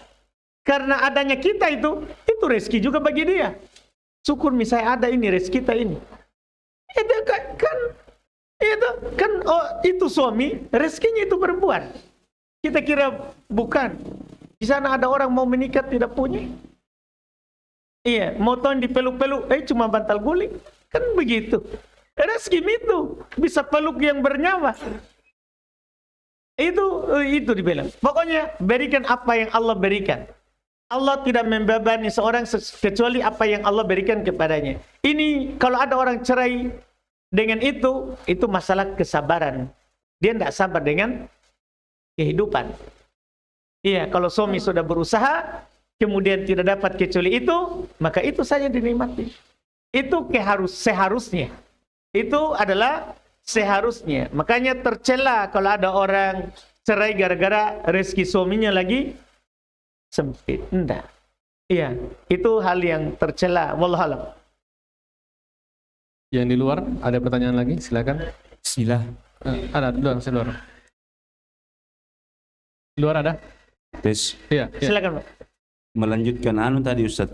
Karena adanya kita itu rezeki juga bagi dia. Syukur misalnya ada ini rezeki kita ini. Itu suami, rezekinya itu perempuan. Kita kira bukan. Di sana ada orang mau menikah tidak punya. Iya, mau tahun dipeluk-peluk, cuma bantal guling. Kan begitu. Rezeki itu bisa peluk yang bernyawa. Itu dibilang. Pokoknya berikan apa yang Allah berikan. Allah tidak membebani seorang kecuali apa yang Allah berikan kepadanya. Ini kalau ada orang cerai dengan itu masalah kesabaran. Dia tidak sabar dengan kehidupan. Iya, kalau suami sudah berusaha, kemudian tidak dapat kecuali itu, maka itu saja dinikmati. Itu seharusnya. Itu adalah seharusnya. Makanya tercela kalau ada orang cerai gara-gara rezeki suaminya lagi sempit. Enggak. Iya, itu hal yang tercela. Wallahualam. Yang di luar ada pertanyaan lagi, silakan. Bismillah. Ada di luar. Di luar ada? Tes. Iya. Silakan, Pak. Melanjutkan tadi Ustaz,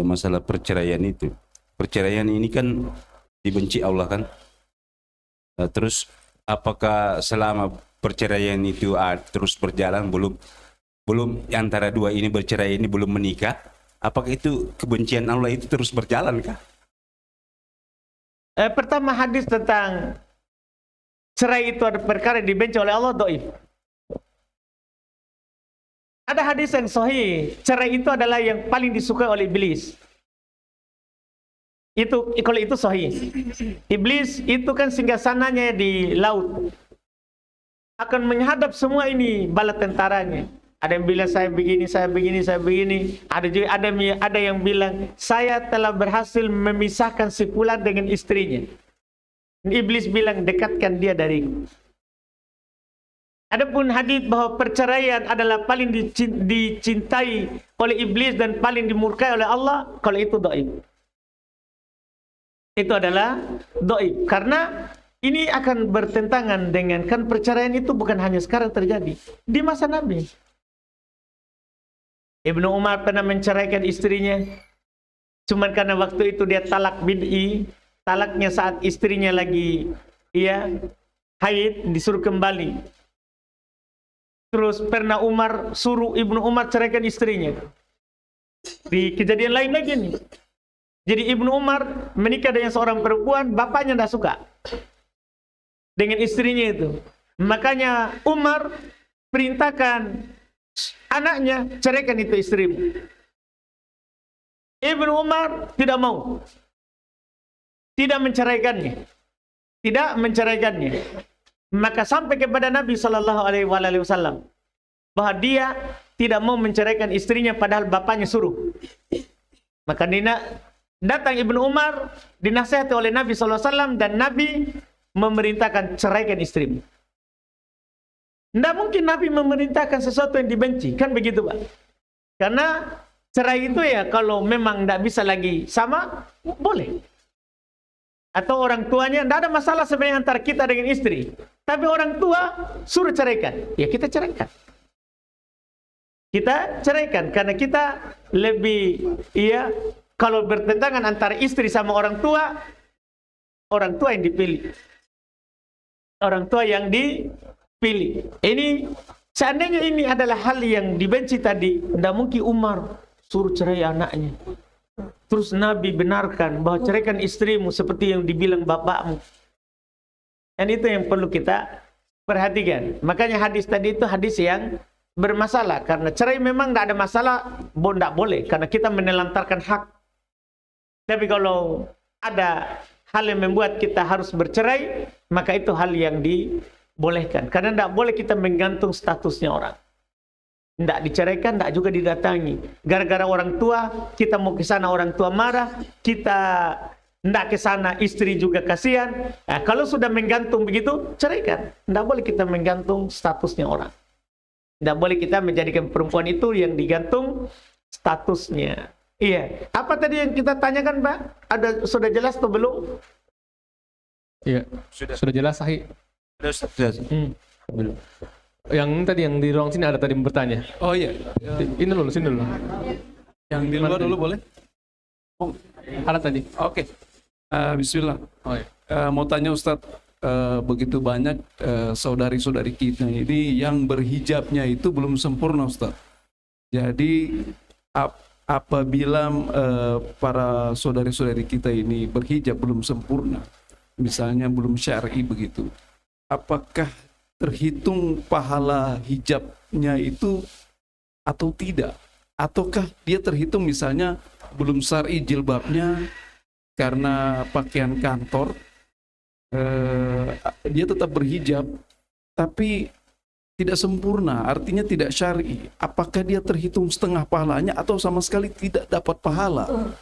masalah perceraian itu. Perceraian ini kan dibenci Allah kan. Terus apakah selama perceraian itu terus berjalan belum antara dua ini bercerai ini belum menikah, apakah itu kebencian Allah itu terus berjalan kah? Pertama, hadis tentang cerai itu ada perkara dibenci oleh Allah dhaif. Ada hadis yang sahih, cerai itu adalah yang paling disukai oleh iblis. Kalau itu sahih. Iblis itu kan singgasananya di laut. Akan menghadap semua ini bala tentaranya. Ada yang bilang saya begini, saya begini, saya begini. Ada juga ada yang bilang saya telah berhasil memisahkan si fulan dengan istrinya. Iblis bilang dekatkan dia dariku. Adapun hadis bahwa perceraian adalah paling dicintai oleh iblis dan paling dimurkai oleh Allah, kalau itu dhaif. Itu adalah dhaif karena ini akan bertentangan dengan, kan perceraian itu bukan hanya sekarang terjadi, di masa Nabi. Ibnu Umar pernah menceraikan istrinya, cuman karena waktu itu dia talak bid'i, talaknya saat istrinya lagi haid, disuruh kembali. Terus pernah Umar suruh Ibnu Umar ceraikan istrinya. Di kejadian lain lagi nih. Jadi Ibnu Umar menikah dengan seorang perempuan, bapaknya tidak suka dengan istrinya itu. Makanya Umar perintahkan anaknya, ceraikan itu istrimu. Ibnu Umar tidak mau. Tidak menceraikannya. Maka sampai kepada Nabi SAW bahwa dia tidak mau menceraikan istrinya padahal bapaknya suruh. Maka datang Ibnu Umar dinasihati oleh Nabi SAW dan Nabi memerintahkan ceraikan istrimu. Tidak mungkin Nabi memerintahkan sesuatu yang dibenci, kan begitu Pak? Karena cerai itu kalau memang tidak bisa lagi sama, boleh. Atau orang tuanya, tidak ada masalah sebenarnya antara kita dengan istri. Tapi orang tua suruh ceraikan, ya kita ceraikan. Kita ceraikan karena kita lebih kalau bertentangan antara istri sama orang tua yang dipilih. Orang tua yang dipilih. Ini seandainya ini adalah hal yang dibenci tadi, tidak mungkin Umar suruh cerai anaknya. Terus Nabi benarkan bahwa ceraikan istrimu seperti yang dibilang bapakmu. Dan itu yang perlu kita Perhatikan, makanya hadis tadi itu hadis yang bermasalah. Karena cerai memang tidak ada masalah, tidak boleh. Karena kita menelantarkan hak. Tapi kalau ada hal yang membuat kita harus bercerai, maka itu hal yang dibolehkan. Karena tidak boleh kita menggantung statusnya orang. Tidak diceraikan, tidak juga didatangi. Gara-gara orang tua, kita mau ke sana orang tua marah, kita tidak ke sana istri juga kasihan. Nah, kalau sudah menggantung begitu, ceraikan. Tidak boleh kita menggantung statusnya orang. Tidak boleh kita menjadikan perempuan itu yang digantung statusnya. Iya. Apa tadi yang kita tanyakan, Pak? Sudah jelas atau belum? Iya. Sudah jelas, Sahih. Sudah. Yang tadi yang di ruang sini ada tadi bertanya. Oh iya. Ini dulu, sini dulu. Yang di luar dulu boleh? Oh. Ada tadi. Oke. Bismillah. Oh, iya. Mau tanya Ustadz, begitu banyak saudari-saudari kita ini yang berhijabnya itu belum sempurna Ustadz. Jadi apabila para saudari-saudari kita ini berhijab belum sempurna, misalnya belum syar'i begitu, apakah terhitung pahala hijabnya itu atau tidak? Ataukah dia terhitung misalnya belum syar'i jilbabnya karena pakaian kantor, dia tetap berhijab tapi tidak sempurna, artinya tidak syar'i. Apakah dia terhitung setengah pahalanya atau sama sekali tidak dapat pahala?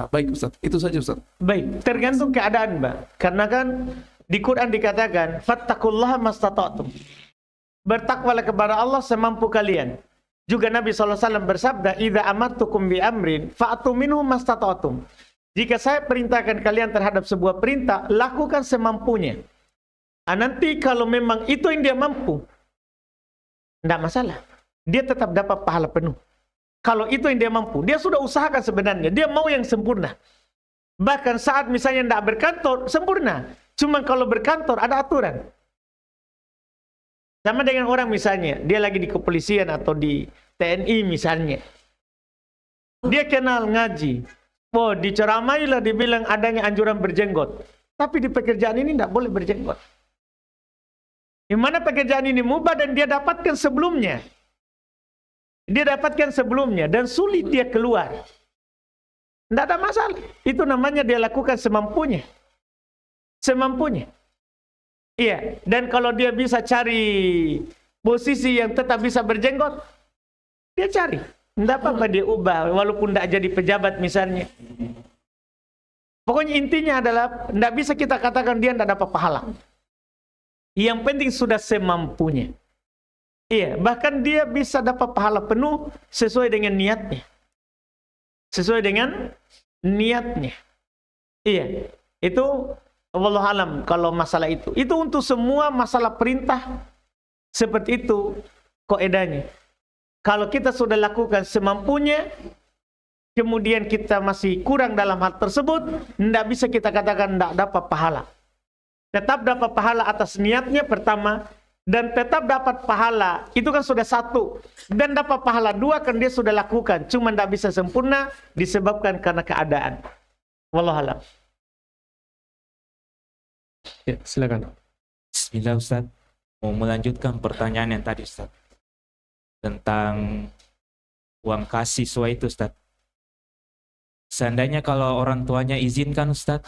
Baik Ustaz, itu saja Ustaz. Baik, tergantung keadaan, Mbak. Karena kan di Quran dikatakan, fattaqullaha mastata'tum. Bertakwalah kepada Allah semampu kalian. Juga Nabi SAW bersabda, idza amartukum bi amrin fa'tu minhu mastata'tum. Jika saya perintahkan kalian terhadap sebuah perintah, lakukan semampunya. Nanti kalau memang itu yang dia mampu, tidak masalah. Dia tetap dapat pahala penuh. Kalau itu yang dia mampu, dia sudah usahakan sebenarnya. Dia mau yang sempurna. Bahkan saat misalnya tidak berkantor, sempurna. Cuma kalau berkantor ada aturan. Sama dengan orang misalnya, dia lagi di kepolisian atau di TNI misalnya. Dia kenal ngaji. Oh, diceramailah dibilang adanya anjuran berjenggot. Tapi di pekerjaan ini tidak boleh berjenggot. Di mana pekerjaan ini mubah dan dia dapatkan sebelumnya. Dia dapatkan sebelumnya dan sulit dia keluar. Tidak ada masalah. Itu namanya dia lakukan semampunya. Semampunya. Iya. Dan kalau dia bisa cari posisi yang tetap bisa berjenggot, dia cari. Tidak apa-apa dia ubah, walaupun tidak jadi pejabat misalnya. Pokoknya intinya adalah, tidak bisa kita katakan dia tidak dapat pahala. Yang penting sudah semampunya. Iya, bahkan dia bisa dapat pahala penuh sesuai dengan niatnya. Sesuai dengan niatnya. Iya, itu wallahu alam kalau masalah itu. Itu untuk semua masalah perintah seperti itu kaidahnya. Kalau kita sudah lakukan semampunya, kemudian kita masih kurang dalam hal tersebut, tidak bisa kita katakan tidak dapat pahala. Tetap dapat pahala atas niatnya pertama, dan tetap dapat pahala, itu kan sudah satu. Dan dapat pahala dua kan dia sudah lakukan, cuma tidak bisa sempurna disebabkan karena keadaan. Wallahu a'lam. Ya, silakan. Bismillah Ustaz. Mau melanjutkan pertanyaan yang tadi Ustaz. Tentang uang kas siswa itu Ustaz. Seandainya kalau orang tuanya izinkan Ustaz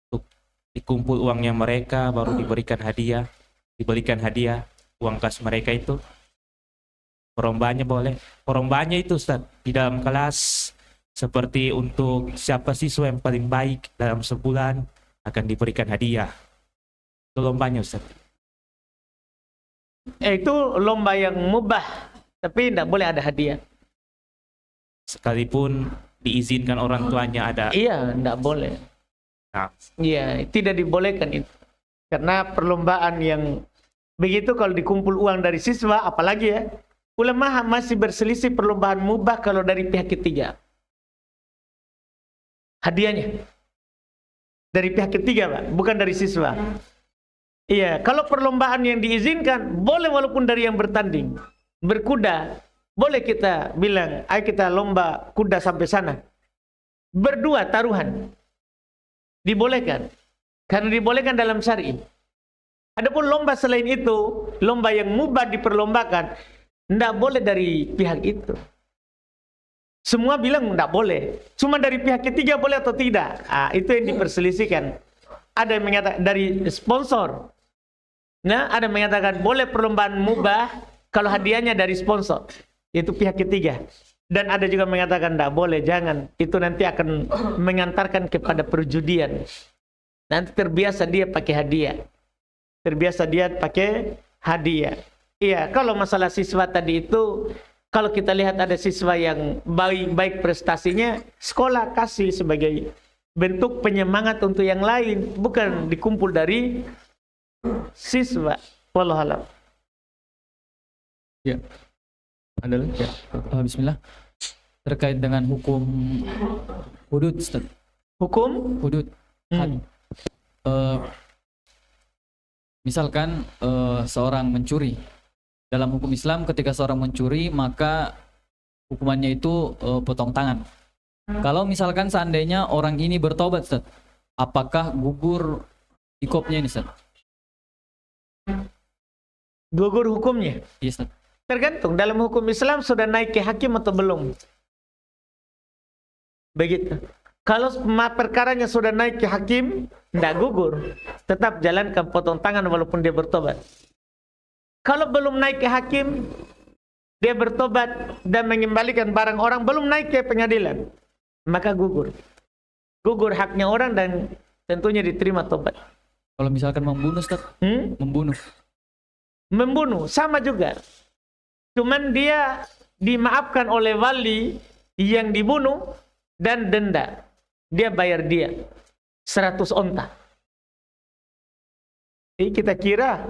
untuk dikumpul uangnya mereka baru diberikan hadiah uang kas mereka itu, perlombanya boleh. Perlombanya itu Ustaz di dalam kelas seperti untuk siapa siswa yang paling baik dalam sebulan akan diberikan hadiah. Itu lombanya Ustaz. Itu lomba yang mubah, tapi tidak boleh ada hadiah. Sekalipun diizinkan orang tuanya ada. Iya, tidak boleh. Nah. Iya, tidak dibolehkan itu. Karena perlombaan yang begitu kalau dikumpul uang dari siswa, apalagi ya, ulama masih berselisih perlombaan mubah kalau dari pihak ketiga. Hadiahnya dari pihak ketiga, Pak, bukan dari siswa. Iya, kalau perlombaan yang diizinkan, boleh walaupun dari yang bertanding. Berkuda, boleh kita bilang, ayo kita lomba kuda sampai sana. Berdua taruhan. Dibolehkan. Karena dibolehkan dalam syar'i. Adapun lomba selain itu, lomba yang mubah diperlombakan, tidak boleh dari pihak itu. Semua bilang tidak boleh. Cuma dari pihak ketiga boleh atau tidak. Itu yang diperselisihkan. Ada yang mengatakan dari sponsor. Nah, ada yang mengatakan boleh perlombaan mubah kalau hadiahnya dari sponsor. Itu pihak ketiga. Dan ada juga mengatakan tidak boleh, jangan. Itu nanti akan mengantarkan kepada perjudian. Nanti terbiasa dia pakai hadiah. Terbiasa dia pakai hadiah. Iya, kalau masalah siswa tadi itu, kalau kita lihat ada siswa yang baik prestasinya, sekolah kasih sebagai bentuk penyemangat untuk yang lain, bukan dikumpul dari siswa. Wallahualam. Ya. Ada lagi? Ya. Bismillah. Terkait dengan hukum hudud, Ustaz. Hukum hudud. Misalkan seorang mencuri. Dalam hukum Islam ketika seorang mencuri maka hukumannya itu potong tangan. Kalau misalkan seandainya orang ini bertobat, Ustaz, apakah gugur ikopnya ini, Ustaz? Gugur hukumnya? Iya, Ustaz. Tergantung dalam hukum Islam sudah naik ke hakim atau belum. Begitu. Kalau perkaranya sudah naik ke hakim, tidak gugur. Tetap jalankan potong tangan walaupun dia bertobat. Kalau belum naik ke hakim, dia bertobat dan mengembalikan barang orang, belum naik ke pengadilan, maka gugur. Gugur haknya orang dan tentunya diterima tobat. Kalau misalkan membunuh, Ustaz? Membunuh, sama juga. Cuman dia dimaafkan oleh wali yang dibunuh dan denda. Dia bayar dia 100 onta. Jadi kita kira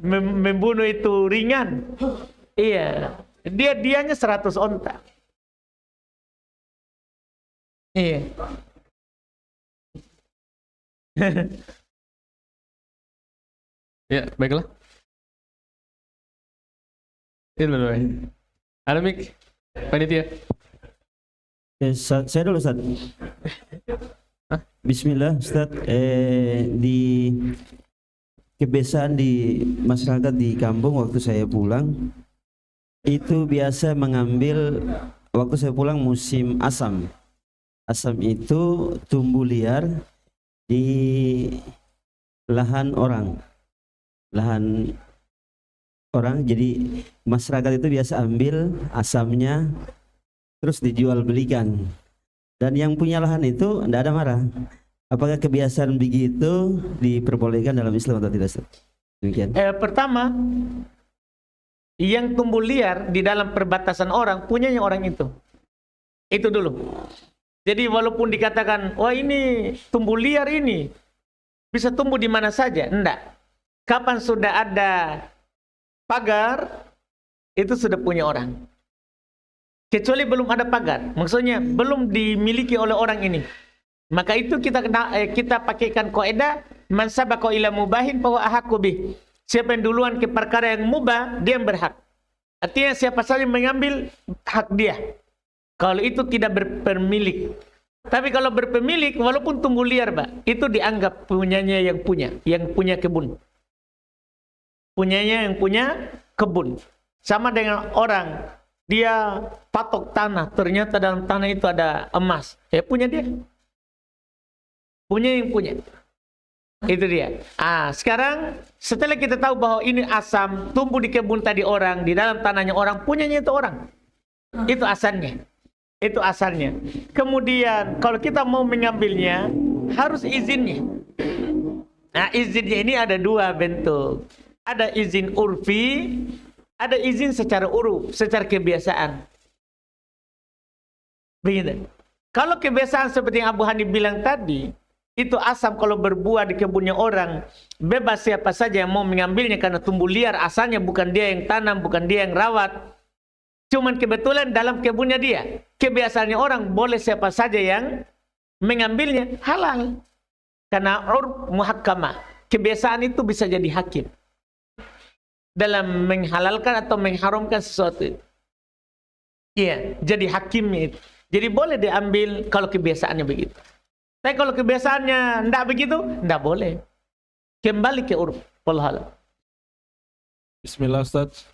membunuh itu ringan. Iya, dianya 100 onta. Iya. Ya, baiklah. Ini dulu. Ada mic, panitia. Saya dulu, Ustaz. Bismillah, Ustaz. Di kebiasaan di masyarakat di kampung waktu saya pulang itu biasa mengambil, waktu saya pulang musim asam. Asam itu tumbuh liar di lahan orang. Jadi masyarakat itu biasa ambil asamnya terus dijual belikan. Dan yang punya lahan itu tidak ada marah. Apakah kebiasaan begitu diperbolehkan dalam Islam atau tidak? Demikian. Pertama, yang tumbuh liar di dalam perbatasan orang, punyanya orang itu. Itu dulu. Jadi walaupun dikatakan, wah ini tumbuh liar ini, bisa tumbuh di mana saja. Enggak. Kapan sudah ada pagar, itu sudah punya orang. Kecuali belum ada pagar. Maksudnya belum dimiliki oleh orang ini. Maka itu kita pakaikan kaidah man sabaqa ila mubahin fa huwa ahaqqu bih. Siapa yang duluan ke perkara yang mubah, dia yang berhak. Artinya siapa saja yang mengambil hak dia. Kalau itu tidak berpemilik. Tapi kalau berpemilik walaupun tumbuh liar, Pak, itu dianggap punyanya yang punya kebun. Punyanya yang punya kebun. Sama dengan orang, dia patok tanah, ternyata dalam tanah itu ada emas. Punya dia. Punya yang punya. Itu dia. Sekarang setelah kita tahu bahwa ini asam tumbuh di kebun tadi orang, di dalam tanahnya orang, punyanya itu orang. Itu asalnya. Itu asalnya. Kemudian kalau kita mau mengambilnya harus izinnya. Nah, izinnya ini ada dua bentuk. Ada izin urfi, ada izin secara uruf, secara kebiasaan. Begitu. Kalau kebiasaan seperti yang Abu Hanif bilang tadi, itu asam kalau berbuah di kebunnya orang, bebas siapa saja yang mau mengambilnya karena tumbuh liar, asalnya bukan dia yang tanam, bukan dia yang rawat. Cuman kebetulan dalam kebunnya dia. Kebiasaannya orang, boleh siapa saja yang mengambilnya, halal. Karena urf muhakkamah. Kebiasaan itu bisa jadi hakim dalam menghalalkan atau mengharamkan sesuatu itu. Iya, jadi hakimnya itu. Jadi boleh diambil kalau kebiasaannya begitu. Tapi kalau kebiasaannya tidak begitu, tidak boleh. Kembali ke urf. Wallahu a'lam. Bismillah Ustaz.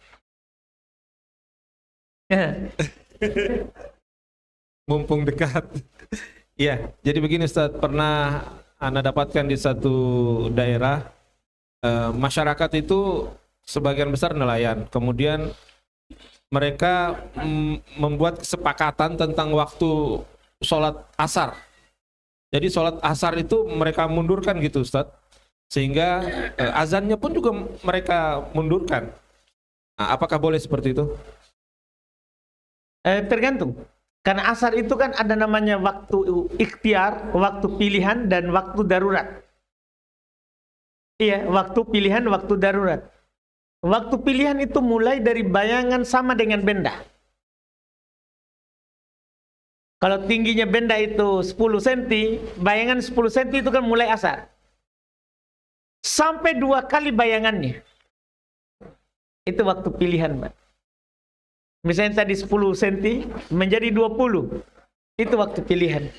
Mumpung dekat. Ya, jadi begini Ustaz, pernah Anda dapatkan di satu daerah masyarakat itu sebagian besar nelayan. Kemudian mereka membuat kesepakatan tentang waktu sholat asar. Jadi sholat asar itu mereka mundurkan gitu Ustaz. Sehingga azannya pun juga mereka mundurkan. Nah, apakah boleh seperti itu? Tergantung. Karena asar itu kan ada namanya waktu ikhtiar, waktu pilihan, dan waktu darurat. Iya, waktu pilihan, waktu darurat. Waktu pilihan itu mulai dari bayangan sama dengan benda. Kalau tingginya benda itu 10 cm, bayangan 10 cm itu kan mulai asar. Sampai 2 kali bayangannya. Itu waktu pilihan, Pak. Misalnya tadi 10 cm menjadi 20. Itu waktu pilihan.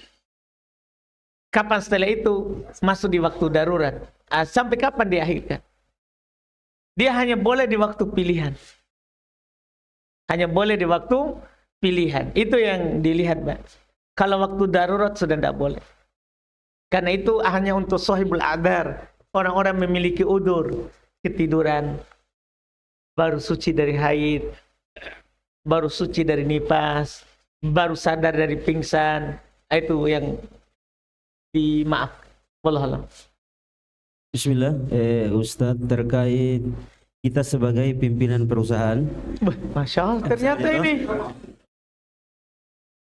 Kapan setelah itu masuk di waktu darurat? Sampai kapan diakhirkan? Dia hanya boleh di waktu pilihan. Hanya boleh di waktu pilihan. Itu yang dilihat, Pak. Kalau waktu darurat sudah tidak boleh. Karena itu hanya untuk sahibul adar. Orang-orang memiliki udur. Ketiduran. Baru suci dari haid. Baru suci dari nifas. Baru sadar dari pingsan. Itu yang dimaaf. Wallahualam. Bismillah, Ustadz, terkait kita sebagai pimpinan perusahaan. Masya Allah, ternyata ini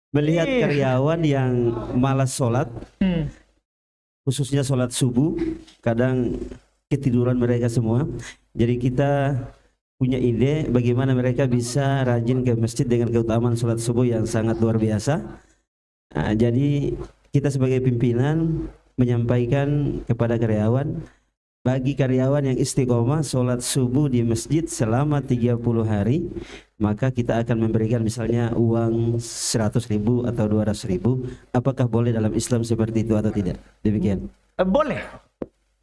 melihat karyawan yang malas sholat, khususnya sholat subuh, kadang ketiduran mereka semua. Jadi kita punya ide bagaimana mereka bisa rajin ke masjid dengan keutamaan sholat subuh yang sangat luar biasa. Nah, jadi kita sebagai pimpinan menyampaikan kepada karyawan, bagi karyawan yang istiqomah sholat subuh di masjid selama 30 hari, maka kita akan memberikan misalnya uang 100.000 atau 200.000. Apakah boleh dalam Islam seperti itu atau tidak? Demikian. Boleh.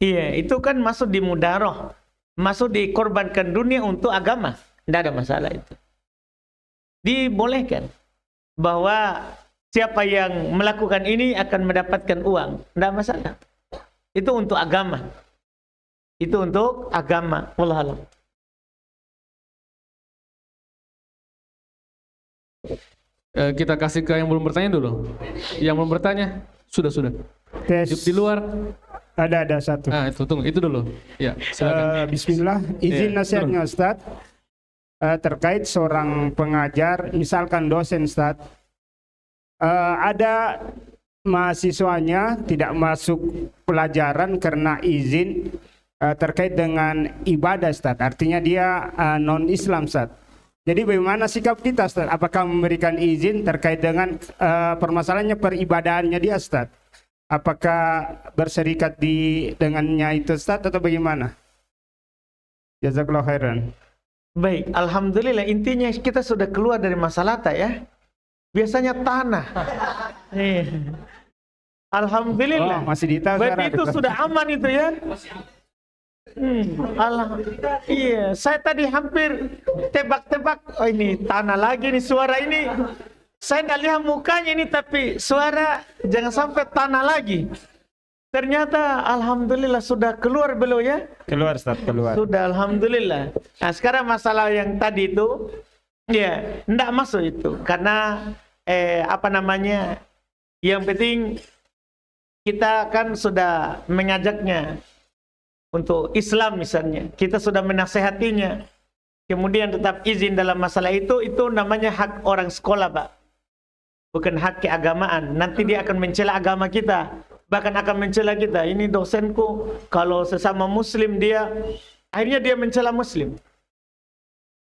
Iya, itu kan masuk di mudaroh, masuk dikorbankan dunia untuk agama. Tidak ada masalah itu. Dibolehkan bahwa siapa yang melakukan ini akan mendapatkan uang. Tidak masalah. Itu untuk agama. Itu untuk agama. Wallahualam. Kita kasih ke yang belum bertanya dulu. Yang belum bertanya sudah. Tes. Di luar ada satu. Itu tunggu, itu dulu. Ya, silakan. Bismillah, izin nasihatnya Ustadz. Terkait seorang pengajar, misalkan dosen Ustadz, ada mahasiswanya tidak masuk pelajaran karena izin terkait dengan ibadah Ustadz, artinya dia non-Islam Ustadz. Jadi bagaimana sikap kita Ustadz? Apakah memberikan izin terkait dengan permasalahannya peribadahannya dia Ustadz? Apakah berserikat dengannya itu Ustadz atau bagaimana? Jazakallahu khairan. Baik, alhamdulillah, intinya kita sudah keluar dari masalah ya. Biasanya tanah. Alhamdulillah. Masih ditahan. Berarti itu sudah aman itu ya. Iya, saya tadi hampir tebak-tebak. Oh, ini tanah lagi nih suara ini. Saya nggak lihat mukanya ini, tapi suara jangan sampai tanah lagi. Ternyata alhamdulillah sudah keluar belum ya? Keluar Ustaz, keluar. Sudah alhamdulillah. Nah, sekarang masalah yang tadi itu ya, enggak masuk itu karena yang penting kita kan sudah mengajaknya untuk Islam misalnya, kita sudah menasehatinya, kemudian tetap izin dalam masalah itu namanya hak orang sekolah Pak, bukan hak keagamaan. Nanti dia akan mencela agama kita, bahkan akan mencela kita. Ini dosenku kalau sesama muslim akhirnya dia mencela muslim.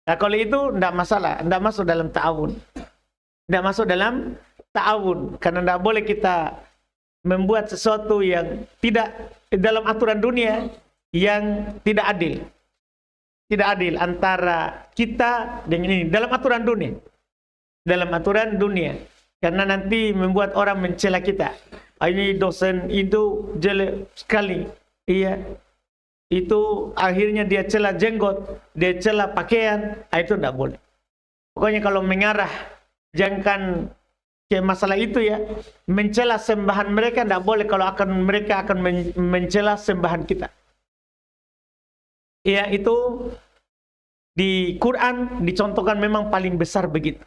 Nah kalau itu tidak masalah, tidak masuk dalam ta'awun. Tidak masuk dalam ta'awun, karena tidak boleh kita membuat sesuatu yang tidak dalam aturan dunia yang tidak adil. Tidak adil antara kita dengan ini dalam aturan dunia. Dalam aturan dunia. Karena nanti membuat orang mencela kita. Ini dosen itu jelek sekali. Iya. itu akhirnya dia cela jenggot, dia cela pakaian, itu tidak boleh. Pokoknya kalau mengarah, jangan ke masalah itu ya, mencela sembahan mereka tidak boleh kalau mereka akan mencela sembahan kita. Ya, itu di Quran dicontohkan memang paling besar begitu.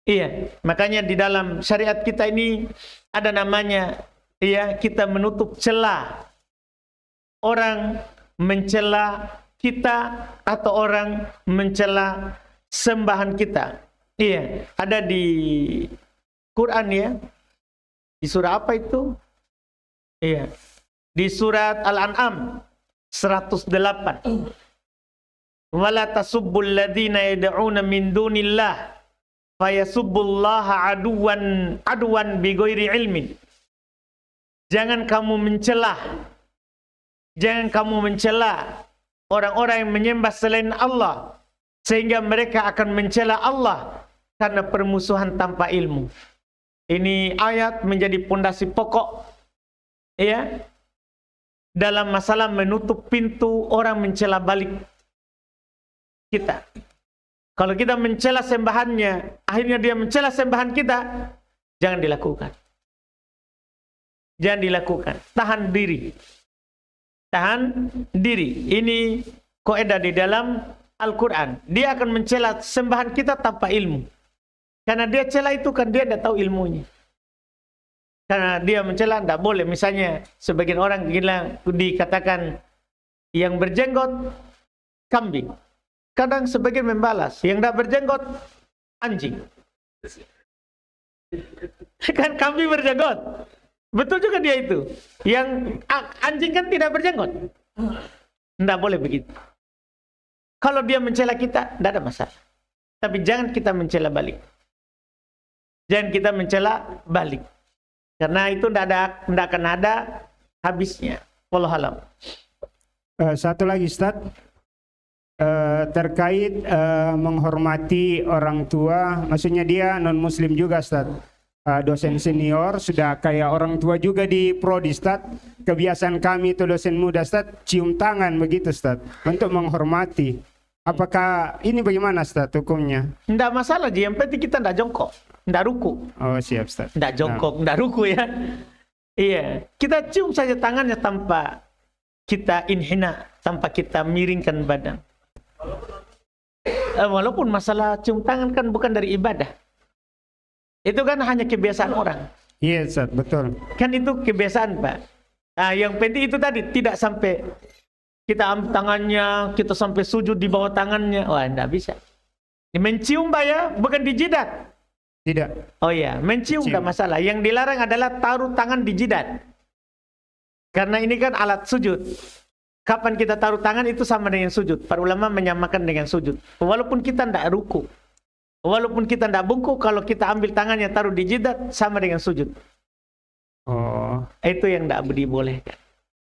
Iya, makanya di dalam syariat kita ini ada namanya, ya, kita menutup celah orang mencela kita atau orang mencela sembahan kita. Iya, ada di Quran ya. Di surah apa itu? Iya. Di surat Al-An'am 108. Wala tasubbul ladzina yad'una min dunillah fayasubbullaha aduwan bighairi ilmin. Jangan kamu mencela orang-orang yang menyembah selain Allah sehingga mereka akan mencela Allah karena permusuhan tanpa ilmu. Ini ayat menjadi pondasi pokok ya dalam masalah menutup pintu orang mencela balik kita. Kalau kita mencela sembahannya, akhirnya dia mencela sembahan kita, jangan dilakukan. Jangan dilakukan. Tahan diri. Tahan diri. Ini kaidah di dalam Al-Quran. Dia akan mencela sembahan kita tanpa ilmu. Karena dia cela itu kan dia tidak tahu ilmunya. Karena dia mencela tidak boleh. Misalnya sebagian orang bilang, dikatakan yang berjenggot kambing. Kadang sebagian membalas, yang tidak berjenggot anjing. Kan kambing berjenggot. Betul juga dia itu. Yang anjing kan tidak berjenggot. Tidak boleh begitu. Kalau dia mencela kita, tidak ada masalah. Tapi jangan kita mencela balik. Jangan kita mencela balik. Karena itu tidak akan ada habisnya. Wallahu alam. Satu lagi Ustaz. Terkait menghormati orang tua. Maksudnya dia non-muslim juga Ustaz. Dosen senior sudah kayak orang tua juga di prodi Ustaz. Kebiasaan kami itu dosen muda Ustaz cium tangan begitu Ustaz untuk menghormati. Apakah ini bagaimana Ustaz hukumnya? Tidak masalah, yang penting kita tidak jongkok, tidak ruku. Oh siap Ustaz. Tidak jongkok, tidak ruku ya. Iya, kita cium saja tangannya tanpa kita inhina, tanpa kita miringkan badan. Walaupun masalah cium tangan kan bukan dari ibadah. Itu kan hanya kebiasaan orang. Iya, Ustaz, betul. Kan itu kebiasaan, Pak. Nah, yang penting itu tadi tidak sampai kita ambil tangannya, kita sampai sujud di bawah tangannya. Wah, enggak bisa. Mencium, Pak ya, bukan di jidat. Tidak. Oh iya, mencium enggak masalah. Yang dilarang adalah taruh tangan di jidat. Karena ini kan alat sujud. Kapan kita taruh tangan itu sama dengan sujud. Para ulama menyamakan dengan sujud. Walaupun kita enggak ruku. Walaupun kita tidak bungkuk, kalau kita ambil tangannya taruh di jidat sama dengan sujud. Oh, itu yang tidak dibolehkan.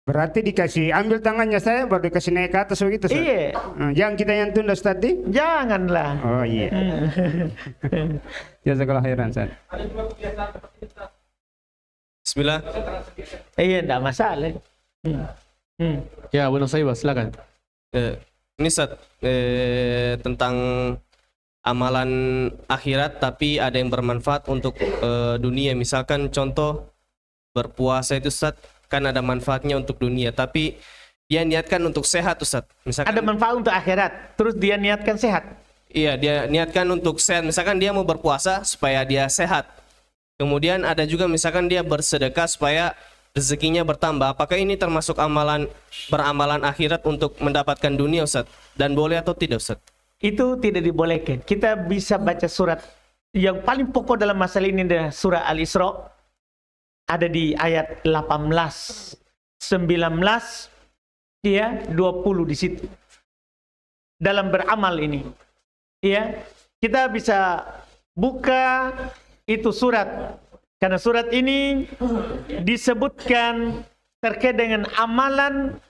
Berarti dikasih ambil tangannya saya baru dikasih naik ke atas begitu Ustaz? Iya. Jangan kita yang tunda Ustaz di? Janganlah. Oh iya. Jazakallah khairan Ustaz. Bismillah. Iya, tidak masalah. Ya, Abu Nusaybah, silakan. Ini Ustaz, tentang amalan akhirat tapi ada yang bermanfaat untuk dunia. Misalkan contoh berpuasa itu Ustaz, kan ada manfaatnya untuk dunia tapi dia niatkan untuk sehat Ustaz. Misalkan ada manfaat untuk akhirat terus dia niatkan sehat. Iya, dia niatkan untuk sehat. Misalkan dia mau berpuasa supaya dia sehat. Kemudian ada juga misalkan dia bersedekah supaya rezekinya bertambah. Apakah ini termasuk beramalan akhirat untuk mendapatkan dunia Ustaz? Dan boleh atau tidak Ustaz? Itu tidak dibolehkan. Kita bisa baca surat yang paling pokok dalam masalah ini adalah surah Al-Isra. Ada di ayat 18, 19, ya, 20 di situ. Dalam beramal ini. Ya, kita bisa buka itu surat. Karena surat ini disebutkan terkait dengan amalan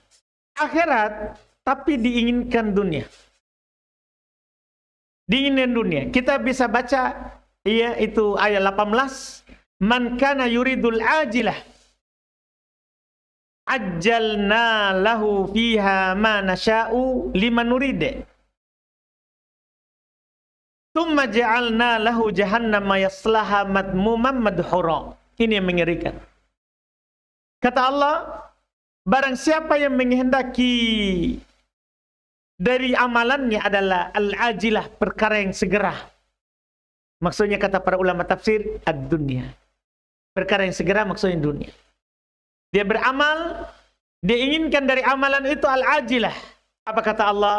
akhirat tapi diinginkan dunia. Diinginkan dunia. Kita bisa baca ya itu ayat 18, man kana yuridul ajilah ajjalna lahu fiha ma nasha'u liman nurid. Tsumma ja'alna lahu jahannama yaslaha madmuman madhura. Ini yang mengerikan. Kata Allah, barang siapa yang menghendaki dari amalannya adalah al-ajilah, perkara yang segera. Maksudnya kata para ulama tafsir, ad-dunya. Perkara yang segera maksudnya dunia. Dia beramal, dia inginkan dari amalan itu al-ajilah. Apa kata Allah?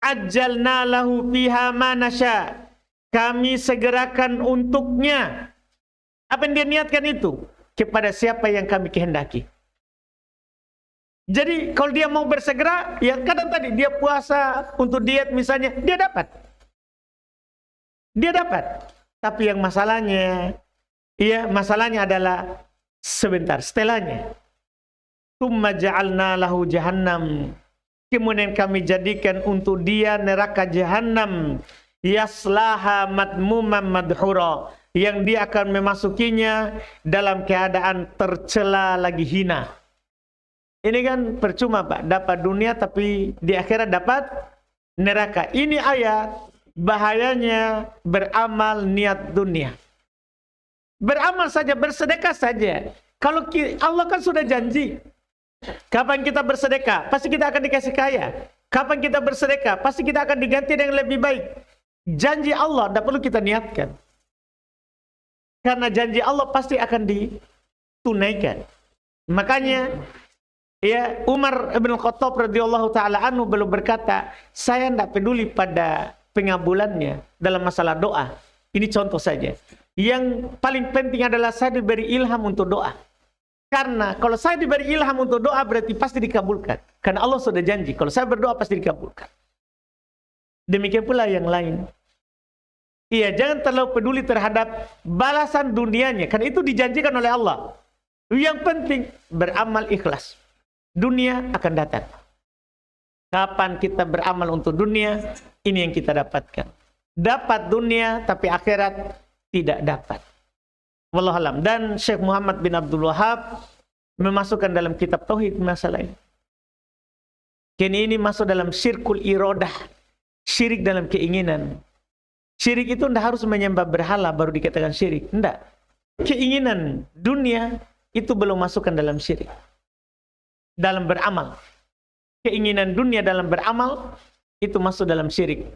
Ajjalna lahu fiha ma nasya. Kami segerakan untuknya. Apa yang dia niatkan itu? Kepada siapa yang kami kehendaki. Jadi kalau dia mau bersegera, ya kadang tadi dia puasa untuk diet misalnya, dia dapat. Dia dapat. Tapi yang masalahnya, ya masalahnya adalah sebentar setelahnya. Tsumma ja'alna lahu jahannam. Kemudian kami jadikan untuk dia neraka jahannam, yaslaha madmuman madhura, yang dia akan memasukinya dalam keadaan tercela lagi hina. Ini kan percuma Pak, dapat dunia tapi di akhirat dapat neraka. Ini ayat bahayanya beramal niat dunia. Beramal saja, bersedekah saja. Kalau Allah kan sudah janji, kapan kita bersedekah, pasti kita akan dikasih kaya. Kapan kita bersedekah, pasti kita akan diganti dengan lebih baik. Janji Allah, tidak perlu kita niatkan. Karena janji Allah pasti akan ditunaikan. Makanya, ya Umar bin Khattab radhiyallahu taala anhu belum berkata, saya tidak peduli pada pengabulannya dalam masalah doa. Ini contoh saja. Yang paling penting adalah saya diberi ilham untuk doa. Karena kalau saya diberi ilham untuk doa berarti pasti dikabulkan. Karena Allah sudah janji, kalau saya berdoa pasti dikabulkan. Demikian pula yang lain. Iya, jangan terlalu peduli terhadap balasan dunianya. Karena itu dijanjikan oleh Allah. Yang penting beramal ikhlas. Dunia akan datang. Kapan kita beramal untuk dunia, ini yang kita dapatkan. Dapat dunia, tapi akhirat tidak dapat. Wallahualam. Dan Syekh Muhammad bin Abdul Wahab memasukkan dalam kitab Tauhid masalah ini. Kini ini masuk dalam syirkul iradah. Syirik dalam keinginan. Syirik itu tidak harus menyembah berhala baru dikatakan syirik. Tidak. Keinginan dunia itu belum masukkan dalam syirik. Dalam beramal. Keinginan dunia dalam beramal itu masuk dalam syirik.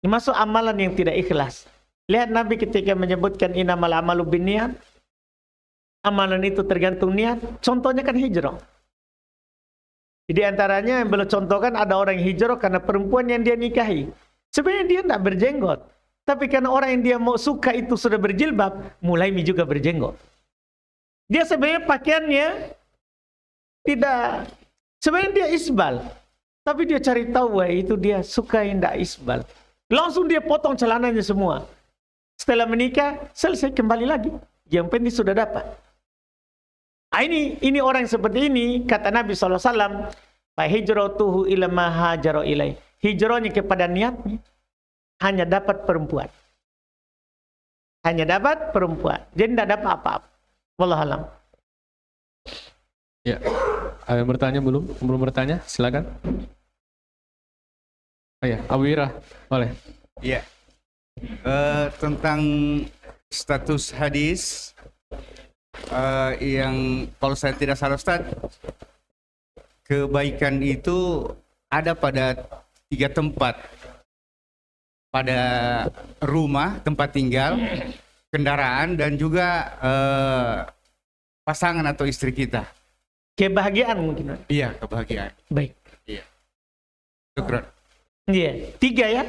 Masuk amalan yang tidak ikhlas. Lihat Nabi ketika menyebutkan innamal amalu binniyat. Amalan itu tergantung niat. Contohnya kan hijrah. Di antaranya yang belum contohkan ada orang yang hijrah karena perempuan yang dia nikahi. Sebenarnya dia tidak berjenggot. Tapi karena orang yang dia mau suka itu sudah berjilbab, mulai juga berjenggot. Dia sebenarnya pakaiannya tidak, sebenarnya dia isbal. Tapi dia cari tahu, wah itu dia suka yang tidak isbal. Langsung dia potong celananya semua. Setelah menikah, selesai kembali lagi. Yang penting sudah dapat. Ini orang seperti ini, kata Nabi SAW, fa hijratuhu ila ma hajara ilai. Hijrahnya kepada niatnya, hanya dapat perempuan. Hanya dapat perempuan. Jadi tidak dapat apa-apa. Wallahualam. Ya, ada yang bertanya belum? Belum bertanya? Silakan. Oh ya, Abu Ira, boleh. Iya. Tentang status hadis yang kalau saya tidak salah Ustaz, kebaikan itu ada pada 3 tempat. Pada rumah, tempat tinggal, kendaraan, dan juga pasangan atau istri kita. Kebahagiaan mungkin. Iya, kebahagiaan. Baik. Iya. Syukran. Iya, 3 ya.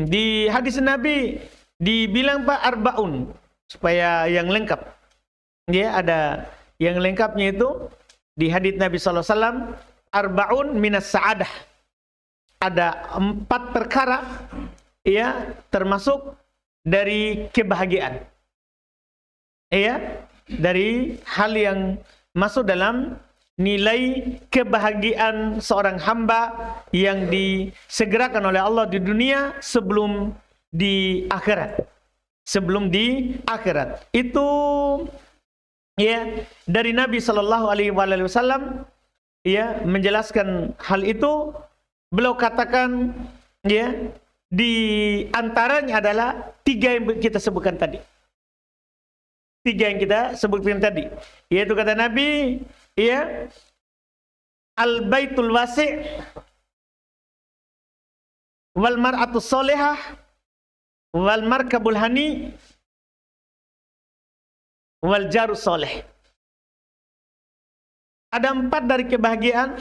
Di hadis Nabi dibilang Pak arbaun supaya yang lengkap. Ya, ada yang lengkapnya itu di hadis Nabi SAW, arbaun minas sa'adah. Ada 4 perkara ya termasuk dari kebahagiaan. Ya, dari hal yang masuk dalam nilai kebahagiaan seorang hamba yang disegerakan oleh Allah di dunia sebelum di akhirat. Sebelum di akhirat. Itu ya dari Nabi Shallallahu Alaihi Wasallam ya menjelaskan hal itu. Beliau katakan ya di antaranya adalah 3 yang kita sebutkan tadi. 3 yang kita sebutkan tadi, yaitu kata Nabi ya al baitul wasi' wal mar'atus solehah wal markabul hani wal jarus soleh. Ada 4 dari kebahagiaan.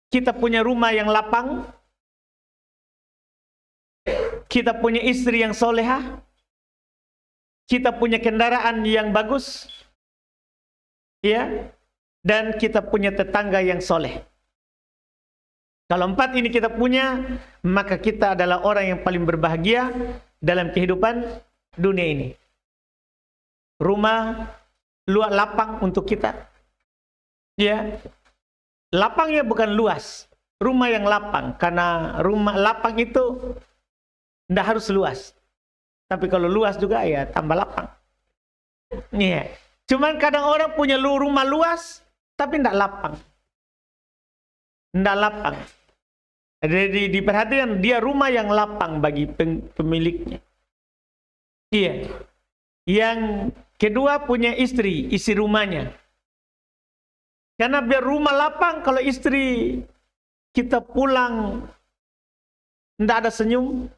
Kita punya rumah yang lapang, kita punya istri yang solehah, kita punya kendaraan yang bagus, ya, dan kita punya tetangga yang soleh. Kalau 4 ini kita punya, maka kita adalah orang yang paling berbahagia dalam kehidupan dunia ini. Rumah luas lapang untuk kita. Ya. Lapangnya bukan luas. Rumah yang lapang, karena rumah lapang itu tidak harus luas. Tapi kalau luas juga ya tambah lapang. Ya. Cuman kadang orang punya rumah luas tapi tidak lapang. Tidak lapang. Jadi diperhatikan dia rumah yang lapang bagi pemiliknya. Iya. Yang kedua punya istri rumahnya. Karena biar rumah lapang, kalau istri kita pulang tidak ada senyum,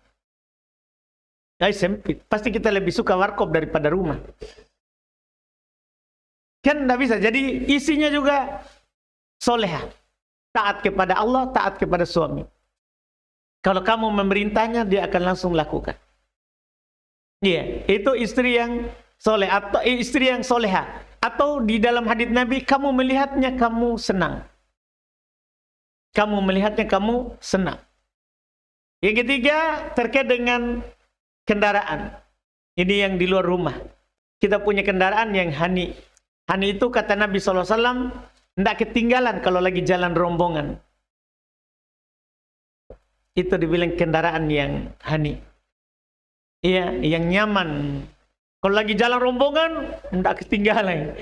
sempit. Pasti kita lebih suka warkop daripada rumah. Kan tidak bisa. Jadi isinya juga solehah. Taat kepada Allah, taat kepada suami. Kalau kamu memerintahnya, dia akan langsung lakukan. Iya, itu istri yang soleh atau istri yang soleha. Atau di dalam hadits Nabi, kamu melihatnya kamu senang. Kamu melihatnya kamu senang. Yang ketiga terkait dengan kendaraan. Ini yang di luar rumah. Kita punya kendaraan yang hani. Hani itu kata Nabi SAW, tidak ketinggalan kalau lagi jalan rombongan. Itu dibilang kendaraan yang hani. Iya, yang nyaman. Kalau lagi jalan rombongan, tidak ketinggalan.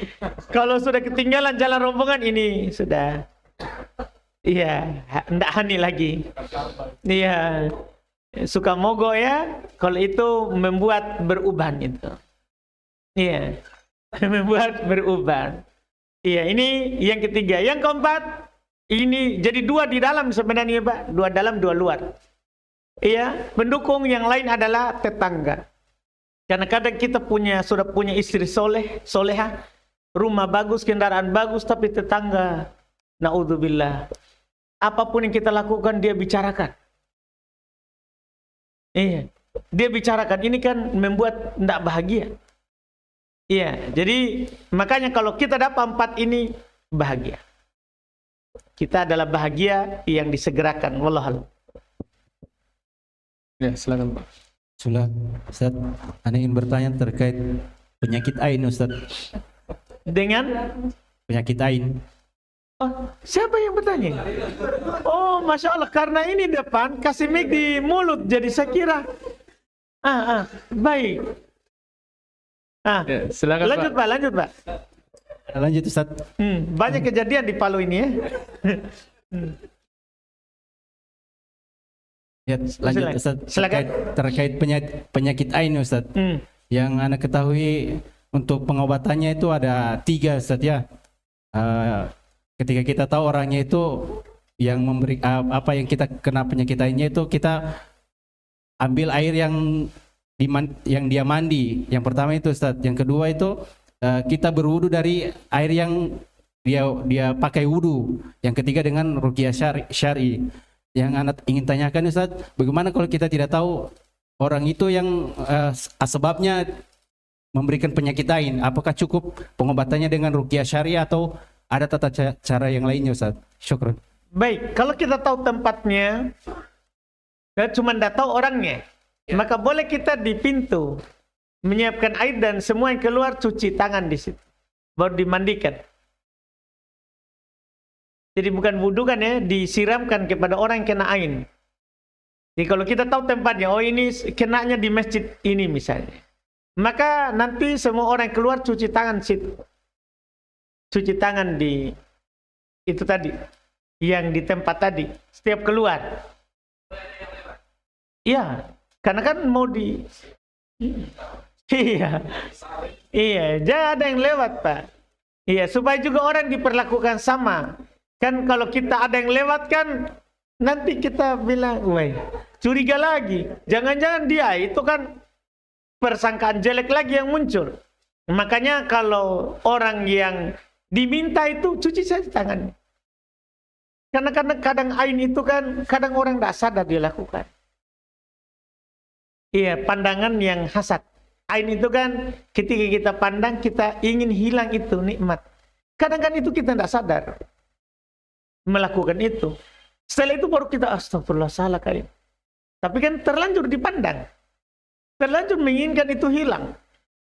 Kalau sudah ketinggalan jalan rombongan, ini sudah, iya, tidak hani lagi. Iya, suka mogok ya. Kalau itu membuat beruban itu. Iya, membuat beruban. Iya, ini yang ketiga. Yang keempat, ini jadi 2 di dalam sebenarnya, Pak. 2 dalam, 2 luar. Iya, pendukung yang lain adalah tetangga. Karena kadang kita sudah punya istri soleha, rumah bagus, kendaraan bagus, tapi tetangga, naudzubillah, apapun yang kita lakukan dia bicarakan. Iya, dia bicarakan. Ini kan membuat tidak bahagia. Iya, jadi makanya kalau kita dapat 4 ini bahagia. Kita adalah bahagia yang disegerakan. Wallahualam. Ya, silakan Pak. Sudah, Ustaz, Anda ingin bertanya terkait penyakit ain, Ustaz. Dengan penyakit ain. Oh, siapa yang bertanya? Oh, Masya Allah, karena ini depan kasih mic di mulut, jadi saya kira. Baik. Ya, silakan lanjut Pak. Lanjut Pak. Lanjut Ustaz. Banyak kejadian di Palu ini ya. Ya, lanjut Ustaz. Terkait penyakit ain Ustaz. Yang Anda ketahui untuk pengobatannya itu ada 3 Ustaz ya. Ketika kita tahu orangnya itu yang memberi apa yang kita kena penyakit ainnya itu, kita ambil air yang dia mandi. Yang pertama itu Ustaz. Yang kedua itu kita berwudu dari air yang dia pakai wudu. Yang ketiga dengan ruqyah syar'i. Yang Anda ingin tanyakan Ustaz, bagaimana kalau kita tidak tahu orang itu yang sebabnya memberikan penyakit ain? Apakah cukup pengobatannya dengan ruqyah syar'i atau ada tata cara yang lainnya Ustaz? Syukran. Baik, kalau kita tahu tempatnya, cuma tidak tahu orangnya, maka boleh kita di pintu menyiapkan air dan semua yang keluar cuci tangan di situ, baru dimandikan. Jadi bukan wudu kan ya, disiramkan kepada orang yang kena ain. Jadi kalau kita tahu tempatnya, oh ini kenanya di masjid ini misalnya, maka nanti semua orang yang keluar cuci tangan situ. cuci tangan di itu tadi, yang di tempat tadi, setiap keluar. Iya, karena kan mau di iya. Iya, jangan ada yang lewat, Pak. Iya, supaya juga orang diperlakukan sama. Kan kalau kita ada yang lewat kan nanti kita bilang, "Woi, curiga lagi. Jangan-jangan dia itu kan persangkaan jelek lagi yang muncul." Makanya kalau orang yang diminta itu cuci saja tangannya. Karena kadang ain itu kan kadang orang tidak sadar dia lakukan. Iya, pandangan yang hasad. Ain itu kan ketika kita pandang kita ingin hilang itu nikmat. Kadang kan itu kita tidak sadar melakukan itu. Setelah itu baru kita astagfirullah salah kali. Tapi kan terlanjur dipandang. Terlanjur menginginkan itu hilang.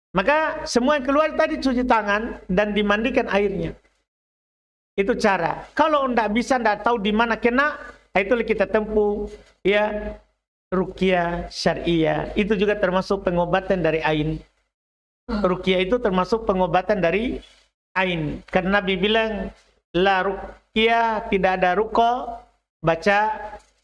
Maka semua yang keluar tadi cuci tangan dan dimandikan airnya. Itu cara. Kalau tidak bisa, tidak tahu di mana kena, itu kita tempuh ya ruqyah syariah. Itu juga termasuk pengobatan dari ain. Ruqyah itu termasuk pengobatan dari ain. Karena Nabi bilang la ruqyah, tidak ada ruqa, baca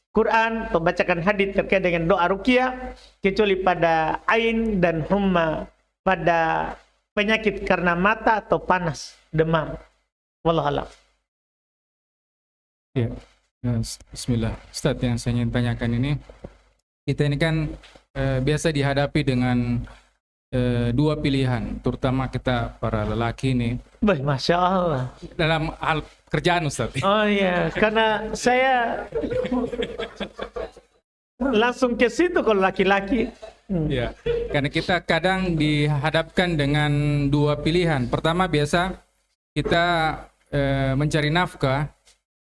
Quran atau bacakan hadis terkait dengan doa ruqyah kecuali pada ain dan humma, pada penyakit karena mata atau panas, demam. Wallahu a'lam. Ya, bismillah. Ustadz, yang saya ingin tanyakan ini, kita ini kan biasa dihadapi dengan dua pilihan, terutama kita para lelaki ini. Baik, Masya Allah. Dalam hal kerjaan, Ustadz. Oh iya, karena saya langsung ke situ kalau laki-laki. Ya, karena kita kadang dihadapkan dengan dua pilihan. Pertama, biasa kita mencari nafkah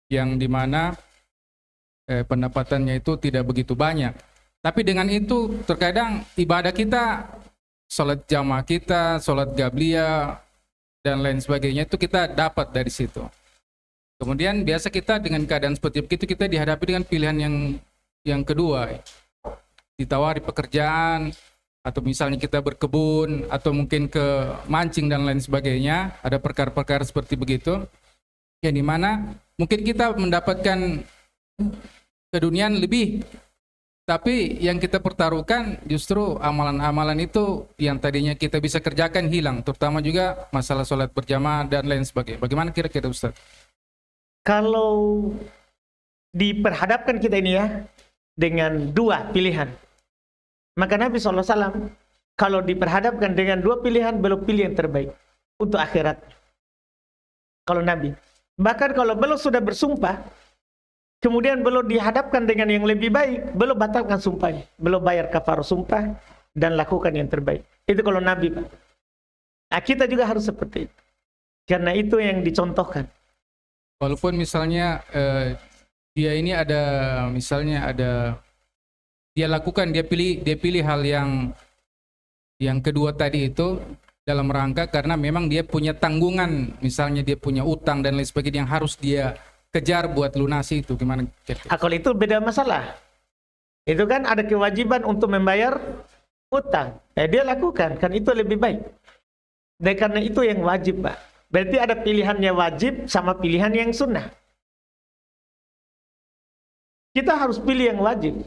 yang dimana pendapatannya itu tidak begitu banyak. Tapi dengan itu terkadang ibadah kita, sholat jamaah kita, sholat gabliyah dan lain sebagainya itu kita dapat dari situ. Kemudian biasa kita dengan keadaan seperti itu kita dihadapi dengan pilihan yang kedua, ditawari pekerjaan atau misalnya kita berkebun atau mungkin ke mancing dan lain sebagainya. Ada perkara-perkara seperti begitu yang dimana mungkin kita mendapatkan keduniaan lebih, tapi yang kita pertaruhkan justru amalan-amalan itu yang tadinya kita bisa kerjakan hilang, terutama juga masalah sholat berjamaah dan lain sebagainya. Bagaimana kira-kira, Ustaz? Kalau diperhadapkan kita ini ya dengan dua pilihan, maka Nabi SAW kalau diperhadapkan dengan dua pilihan, beliau pilih yang terbaik untuk akhirat. Kalau Nabi, bahkan kalau beliau sudah bersumpah, kemudian beliau dihadapkan dengan yang lebih baik, beliau batalkan sumpahnya, beliau bayar kafarah sumpah dan lakukan yang terbaik. Itu kalau Nabi, Pak. Nah, kita juga harus seperti itu, karena itu yang dicontohkan. Walaupun misalnya dia ini ada, misalnya ada, dia lakukan, dia pilih hal yang kedua tadi itu dalam rangka karena memang dia punya tanggungan, misalnya dia punya utang dan lain sebagainya yang harus dia kejar buat lunasi itu, gimana? Kalau itu beda masalah. Itu kan ada kewajiban untuk membayar utang. Dia lakukan, kan itu lebih baik. Dan karena itu yang wajib, Pak. Berarti ada pilihannya wajib sama pilihan yang sunnah. Kita harus pilih yang wajib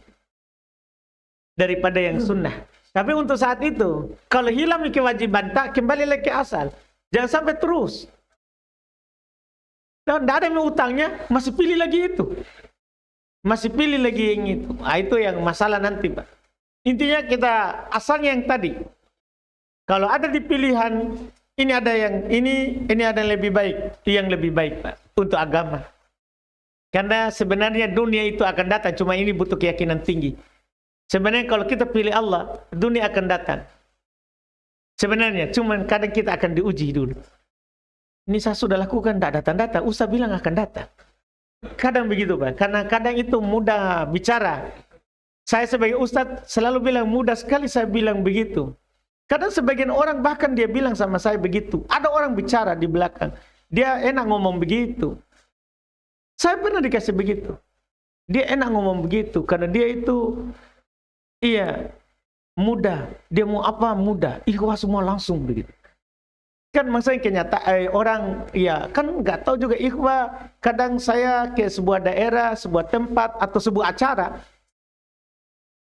daripada yang sunnah. Tapi untuk saat itu, kalau hilang kewajiban, tak kembali lagi ke asal. Jangan sampai terus. Dan tidak ada yang utangnya, masih pilih lagi itu. Masih pilih lagi yang itu. Nah, itu yang masalah nanti, Pak. Intinya kita asalnya yang tadi. Kalau ada di pilihan, ini ada yang ini ada yang lebih baik. Yang lebih baik, Pak, untuk agama. Karena sebenarnya dunia itu akan datang, cuma ini butuh keyakinan tinggi. Sebenarnya kalau kita pilih Allah, dunia akan datang. Sebenarnya, cuma kadang kita akan diuji dulu. Ini saya sudah lakukan, tidak datang-datang, usah bilang akan datang. Kadang begitu, Pak. Karena kadang itu mudah bicara. Saya sebagai ustadz selalu bilang, mudah sekali saya bilang begitu. Kadang sebagian orang bahkan dia bilang sama saya begitu. Ada orang bicara di belakang, dia enak ngomong begitu. Saya pernah dikasih begitu. Dia enak ngomong begitu, karena dia itu, iya, mudah. Dia mau apa mudah. Ikhwah semua langsung begitu. Kan maksudnya kenyataan orang ya kan nggak tahu juga ikhwah. Kadang saya ke sebuah daerah, sebuah tempat atau sebuah acara.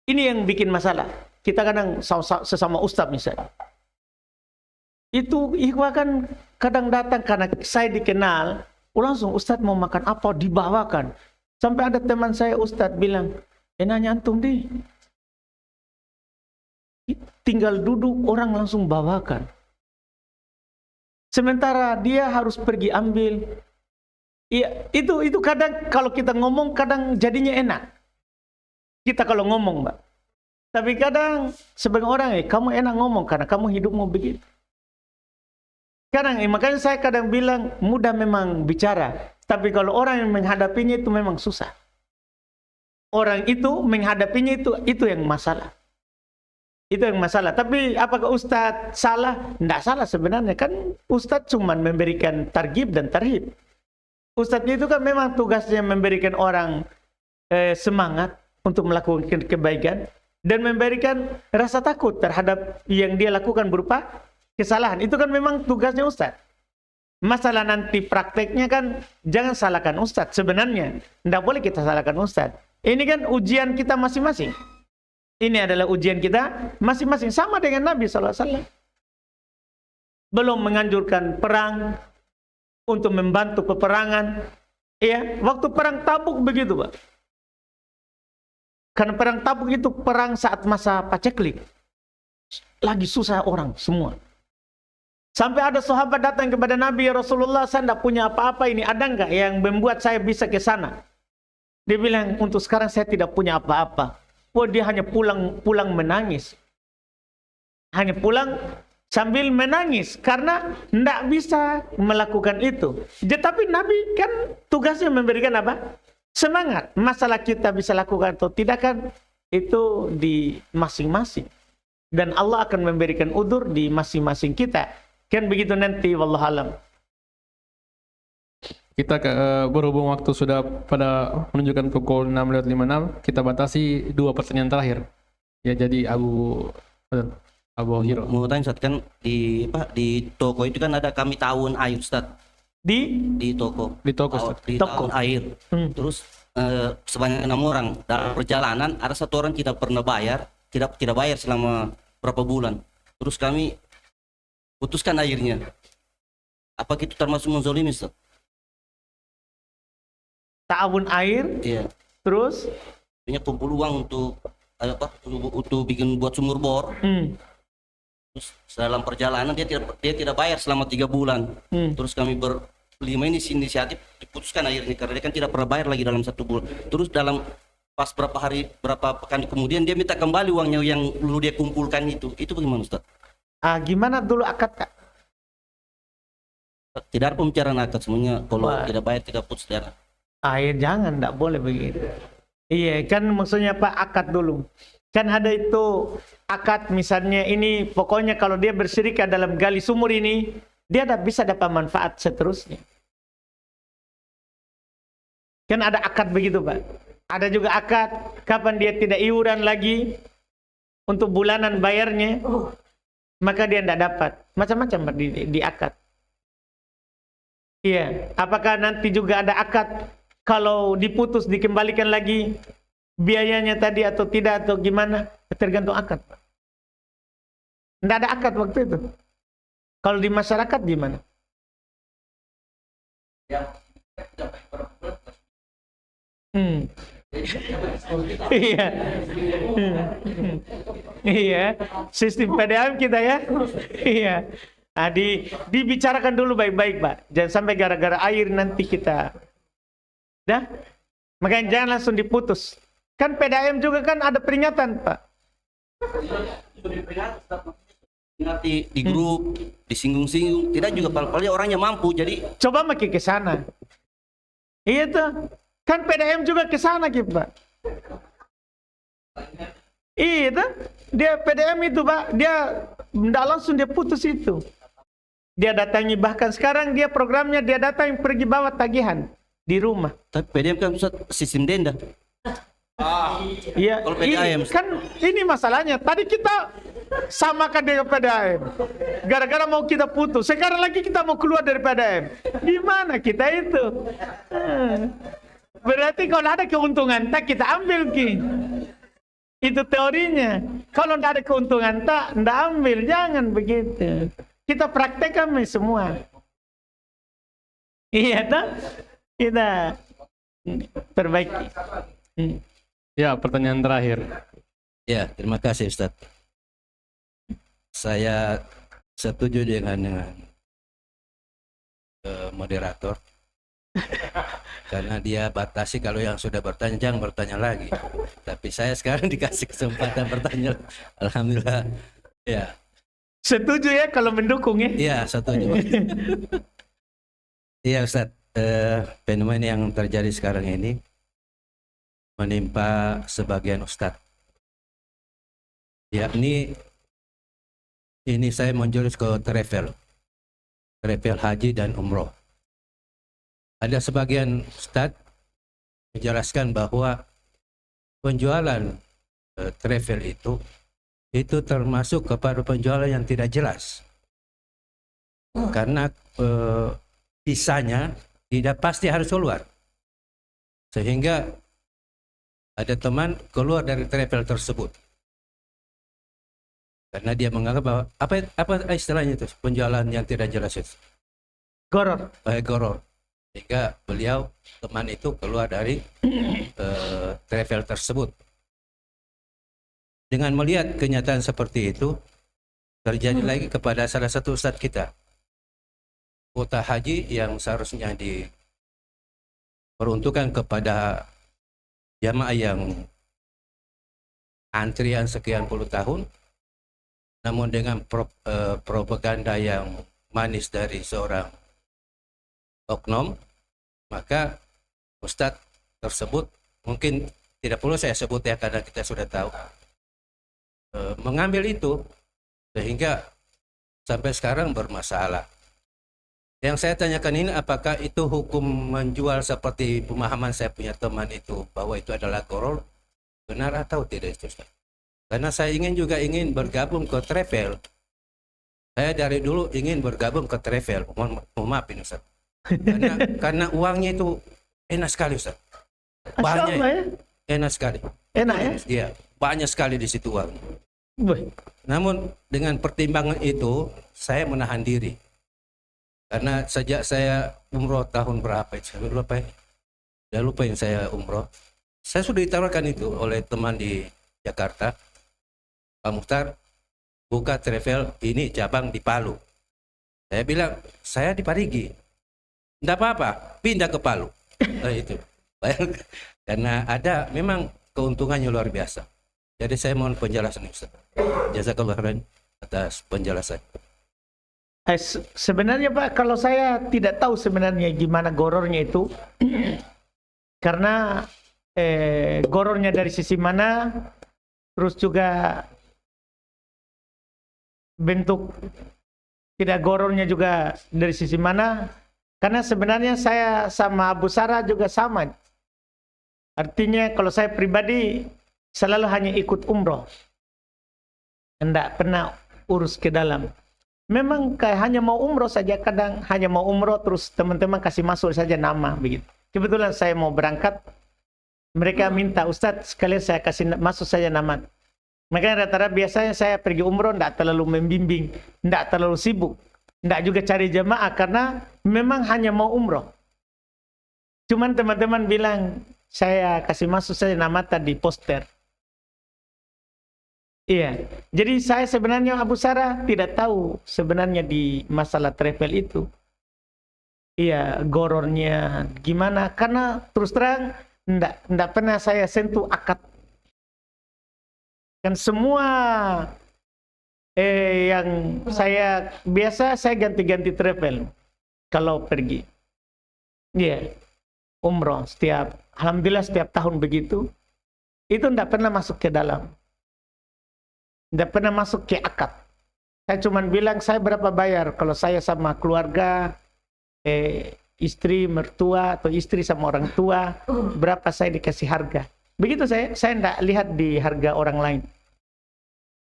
Ini yang bikin masalah. Kita kadang sesama ustadz misalnya. Itu ikhwah kan kadang datang karena saya dikenal, langsung ustadz mau makan apa dibawakan. Sampai ada teman saya ustadz bilang, enaknya antum deh. Tinggal duduk orang langsung bawakan. Sementara dia harus pergi ambil. Iya, itu kadang kalau kita ngomong kadang jadinya enak. Kita kalau ngomong, Mbak. Tapi kadang sebagai orang, kamu enak ngomong karena kamu hidupmu begitu. Kadang, makanya saya kadang bilang mudah memang bicara. Tapi kalau orang yang menghadapinya itu memang susah. Orang itu menghadapinya itu yang masalah. Itu yang masalah. Tapi apakah Ustadz salah? Tidak salah sebenarnya. Kan Ustadz cuma memberikan targhib dan tarhib. Ustadz itu kan memang tugasnya memberikan orang semangat untuk melakukan kebaikan. Dan memberikan rasa takut terhadap yang dia lakukan berupa kesalahan. Itu kan memang tugasnya Ustadz. Masalah nanti prakteknya kan jangan salahkan Ustadz. Sebenarnya tidak boleh kita salahkan Ustadz. Ini kan ujian kita masing-masing. Ini adalah ujian kita masing-masing. Sama dengan Nabi SAW. Belum menganjurkan perang untuk membantu peperangan. Ya, waktu perang Tabuk begitu, Pak. Karena perang Tabuk itu perang saat masa paceklik. Lagi susah orang semua. Sampai ada sahabat datang kepada Nabi, ya Rasulullah, saya tidak punya apa-apa ini. Ada enggak yang membuat saya bisa ke sana? Dia bilang, untuk sekarang saya tidak punya apa-apa. Oh, dia hanya pulang menangis. Hanya pulang sambil menangis karena tidak bisa melakukan itu. Tapi Nabi kan tugasnya memberikan apa? Semangat. Masalah kita bisa lakukan atau tidak kan itu di masing-masing. Dan Allah akan memberikan udzur di masing-masing kita. Kan begitu nanti, wallahualam. Kita berhubung waktu sudah pada menunjukkan pukul 6:56, kita batasi 2 pertanyaan terakhir. Ya, jadi Abu Hiro. Mau tanya Ustaz, kan di toko itu kan ada kami tahun air Ustaz. Di toko. Di tahun air. Terus sebanyak 6 orang dalam perjalanan ada 1 orang tidak pernah bayar, tidak bayar selama berapa bulan. Terus kami putuskan airnya. Apa itu termasuk menzolimi Ustaz? Ta'awun air, iya. Terus punya kumpul uang untuk bikin buat sumur bor. Terus dalam perjalanan dia tidak bayar selama 3 bulan. Terus kami berlima ini inisiatif diputuskan airnya karena dia kan tidak pernah bayar lagi dalam 1 bulan. Terus dalam pas berapa pekan kemudian dia minta kembali uangnya yang dulu dia kumpulkan itu. Itu bagaimana Ustaz? Gimana dulu akad? Tidak ada pembicaraan akad, semuanya kalau tidak bayar tidak putus darah. Jangan, tidak boleh begitu. Iya, kan maksudnya Pak akad dulu. Kan ada itu akad misalnya ini pokoknya kalau dia berserikat dalam gali sumur ini, dia bisa dapat manfaat seterusnya. Kan ada akad begitu Pak. Ada juga akad kapan dia tidak iuran lagi untuk bulanan bayarnya, maka dia tidak dapat. Macam-macam di akad. Iya, apakah nanti juga ada akad kalau diputus dikembalikan lagi biayanya tadi atau tidak atau gimana? Tergantung akad. Tidak ada akad waktu itu. Kalau di masyarakat gimana? Iya. Iya. Sistem PDAM kita ya. Iya. Nah, dibicarakan dulu baik-baik, Pak. Jangan sampai gara-gara air nanti kita. Dah? Makanya jangan langsung diputus. Kan PDAM juga kan ada peringatan, Pak. Nanti di grup, disinggung-singgung, tidak juga paling orangnya mampu, jadi coba makin ke sana. Iya tuh. Kan PDAM juga ke sana gitu, Pak. Iya tuh. Dia PDAM itu, Pak, dia tidak langsung dia putus itu. Dia datangi, bahkan sekarang dia programnya dia datang pergi bawa tagihan di rumah. Tapi PDAM kan Ustaz sistem denda. Iya, Kalau PDAM kan ini masalahnya. Tadi kita Samakan dengan PDAM. Gara-gara mau kita putus, sekarang lagi kita mau keluar dari PDAM. Gimana kita itu? Berarti kalau ada keuntungan tak kita ambil Ki. Itu teorinya. Kalau tidak ada keuntungan tak, tidak ambil. Jangan begitu. Kita praktekkan semua. Iya tak? Kita perbaiki. Ya, pertanyaan terakhir. Ya, terima kasih Ustaz. Saya setuju dengan moderator. Karena dia batasi kalau yang sudah bertanya jangan bertanya lagi. Tapi saya sekarang dikasih kesempatan bertanya. Alhamdulillah. Ya. Setuju ya kalau mendukung ya? Iya, setuju. Iya Ustaz, fenomena yang terjadi sekarang ini menimpa sebagian Ustaz. Yakni ini saya menjurus ke travel haji dan umroh. Ada sebagian Ustaz menjelaskan bahwa penjualan travel itu termasuk kepada penjualan yang tidak jelas. Karena visanya tidak pasti harus keluar. Sehingga ada teman keluar dari travel tersebut. Karena dia menganggap bahwa apa istilahnya itu penjualan yang tidak jelas itu? Goror. Goror. Sehingga beliau teman itu keluar dari travel tersebut. Dengan melihat kenyataan seperti itu, terjadi lagi kepada salah satu ustadz kita. Kuota haji yang seharusnya diperuntukkan kepada jamaah yang antrian sekian puluh tahun, namun dengan propaganda yang manis dari seorang oknum, maka ustadz tersebut, mungkin tidak perlu saya sebut ya karena kita sudah tahu, mengambil itu sehingga sampai sekarang bermasalah. Yang saya tanyakan ini, apakah itu hukum menjual seperti pemahaman saya punya teman itu bahwa itu adalah goror, benar atau tidak itu Ustaz? Karena saya ingin bergabung ke travel. Saya dari dulu ingin bergabung ke travel. Mohon maaf ini Ustaz. Karena uangnya itu enak sekali Ustaz. Banyak, enak sekali. Enak ya? Iya, banyak sekali di situ uang. Namun dengan pertimbangan itu saya menahan diri. Karena sejak saya umroh tahun berapa itu? Saya lupa yang saya umroh. Saya sudah ditawarkan itu oleh teman di Jakarta. Pak Muhtar, buka travel ini cabang di Palu. Saya bilang, saya di Parigi. Tidak apa-apa, pindah ke Palu. Itu. Karena ada memang keuntungannya luar biasa. Jadi saya mohon penjelasan Ustaz. Jazakallah khairan atas penjelasan. Sebenarnya Pak, kalau saya tidak tahu sebenarnya gimana gorornya itu. Karena gorornya dari sisi mana, terus juga bentuk tidak gorornya juga dari sisi mana. Karena sebenarnya saya sama Abu Sarah juga sama. Artinya kalau saya pribadi selalu hanya ikut umroh. Tidak pernah urus ke dalam. Memang kayak hanya mau umroh saja, kadang hanya mau umroh terus teman-teman kasih masuk saja nama begitu. Kebetulan saya mau berangkat, mereka minta Ustadz sekalian saya kasih masuk saja nama. Makanya rata-rata biasanya saya pergi umroh tidak terlalu membimbing, tidak terlalu sibuk, tidak juga cari jamaah karena memang hanya mau umroh. Cuman teman-teman bilang saya kasih masuk saja nama tadi poster. Iya, jadi saya sebenarnya Abu Sarah tidak tahu sebenarnya di masalah travel itu. Iya, gorornya gimana? Karena terus terang enggak pernah saya sentuh akad. Kan semua yang saya biasa saya ganti-ganti travel kalau pergi. Iya, umroh alhamdulillah setiap tahun begitu. Itu enggak pernah masuk ke dalam. Tidak pernah masuk ke akad. Saya cuma bilang saya berapa bayar kalau saya sama keluarga, istri, mertua atau istri sama orang tua, berapa saya dikasih harga. Begitu saya tidak lihat di harga orang lain.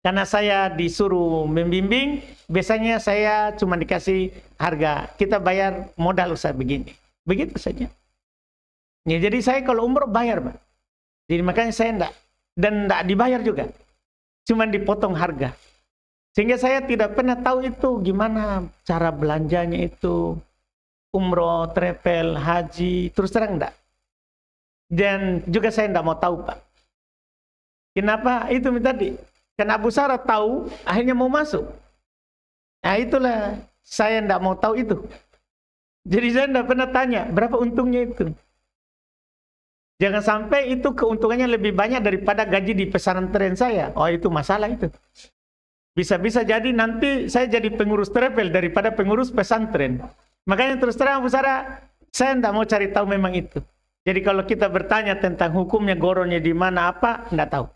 Karena saya disuruh membimbing, biasanya saya cuma dikasih harga. Kita bayar modal usaha begini. Begitu saja. Ya, jadi saya kalau umroh bayar, Pak. Jadi makanya saya enggak. Dan enggak dibayar juga. Cuma dipotong harga. Sehingga saya tidak pernah tahu itu gimana cara belanjanya itu. Umroh, travel, haji, terus terang enggak. Dan juga saya enggak mau tahu, Pak. Kenapa? Itu tadi. Karena Abu Sarah tahu, akhirnya mau masuk. Nah itulah, saya enggak mau tahu itu. Jadi saya enggak pernah tanya, berapa untungnya itu. Jangan sampai itu keuntungannya lebih banyak daripada gaji di pesantren saya. Oh itu masalah itu. Bisa-bisa jadi nanti saya jadi pengurus travel daripada pengurus pesantren. Makanya terus terang Abu Sarah, saya enggak mau cari tahu memang itu. Jadi kalau kita bertanya tentang hukumnya goronya di mana apa, enggak tahu.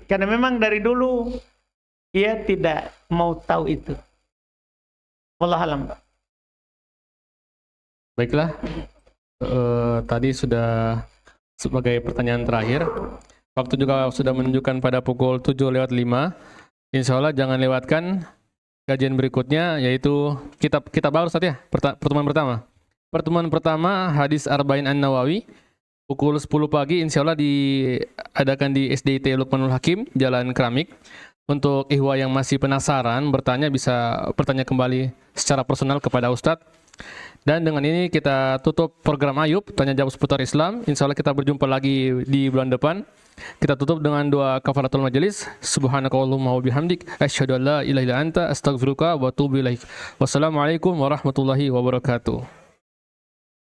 Karena memang dari dulu ia tidak mau tahu itu. Wallahu a'lam. Baiklah, tadi sudah sebagai pertanyaan terakhir. Waktu juga sudah menunjukkan pada pukul 7:05. Insya Allah jangan lewatkan kajian berikutnya, yaitu kitab baru saja, pertemuan pertama. Pertemuan pertama hadis Arba'in An-Nawawi. Pukul 10 pagi insya Allah diadakan di SDIT Luqmanul Hakim, Jalan Keramik. Untuk ikhwah yang masih penasaran bertanya bisa bertanya kembali secara personal kepada Ustadz. Dan dengan ini kita tutup program Ayub, tanya jawab seputar Islam. Insya Allah kita berjumpa lagi di bulan depan. Kita tutup dengan doa kafaratul majelis. Subhanakallahumma wa bihamdik, asyhadu an la ilaha illa anta, astaghfiruka wa atubu ilaik. Wassalamualaikum warahmatullahi wabarakatuh.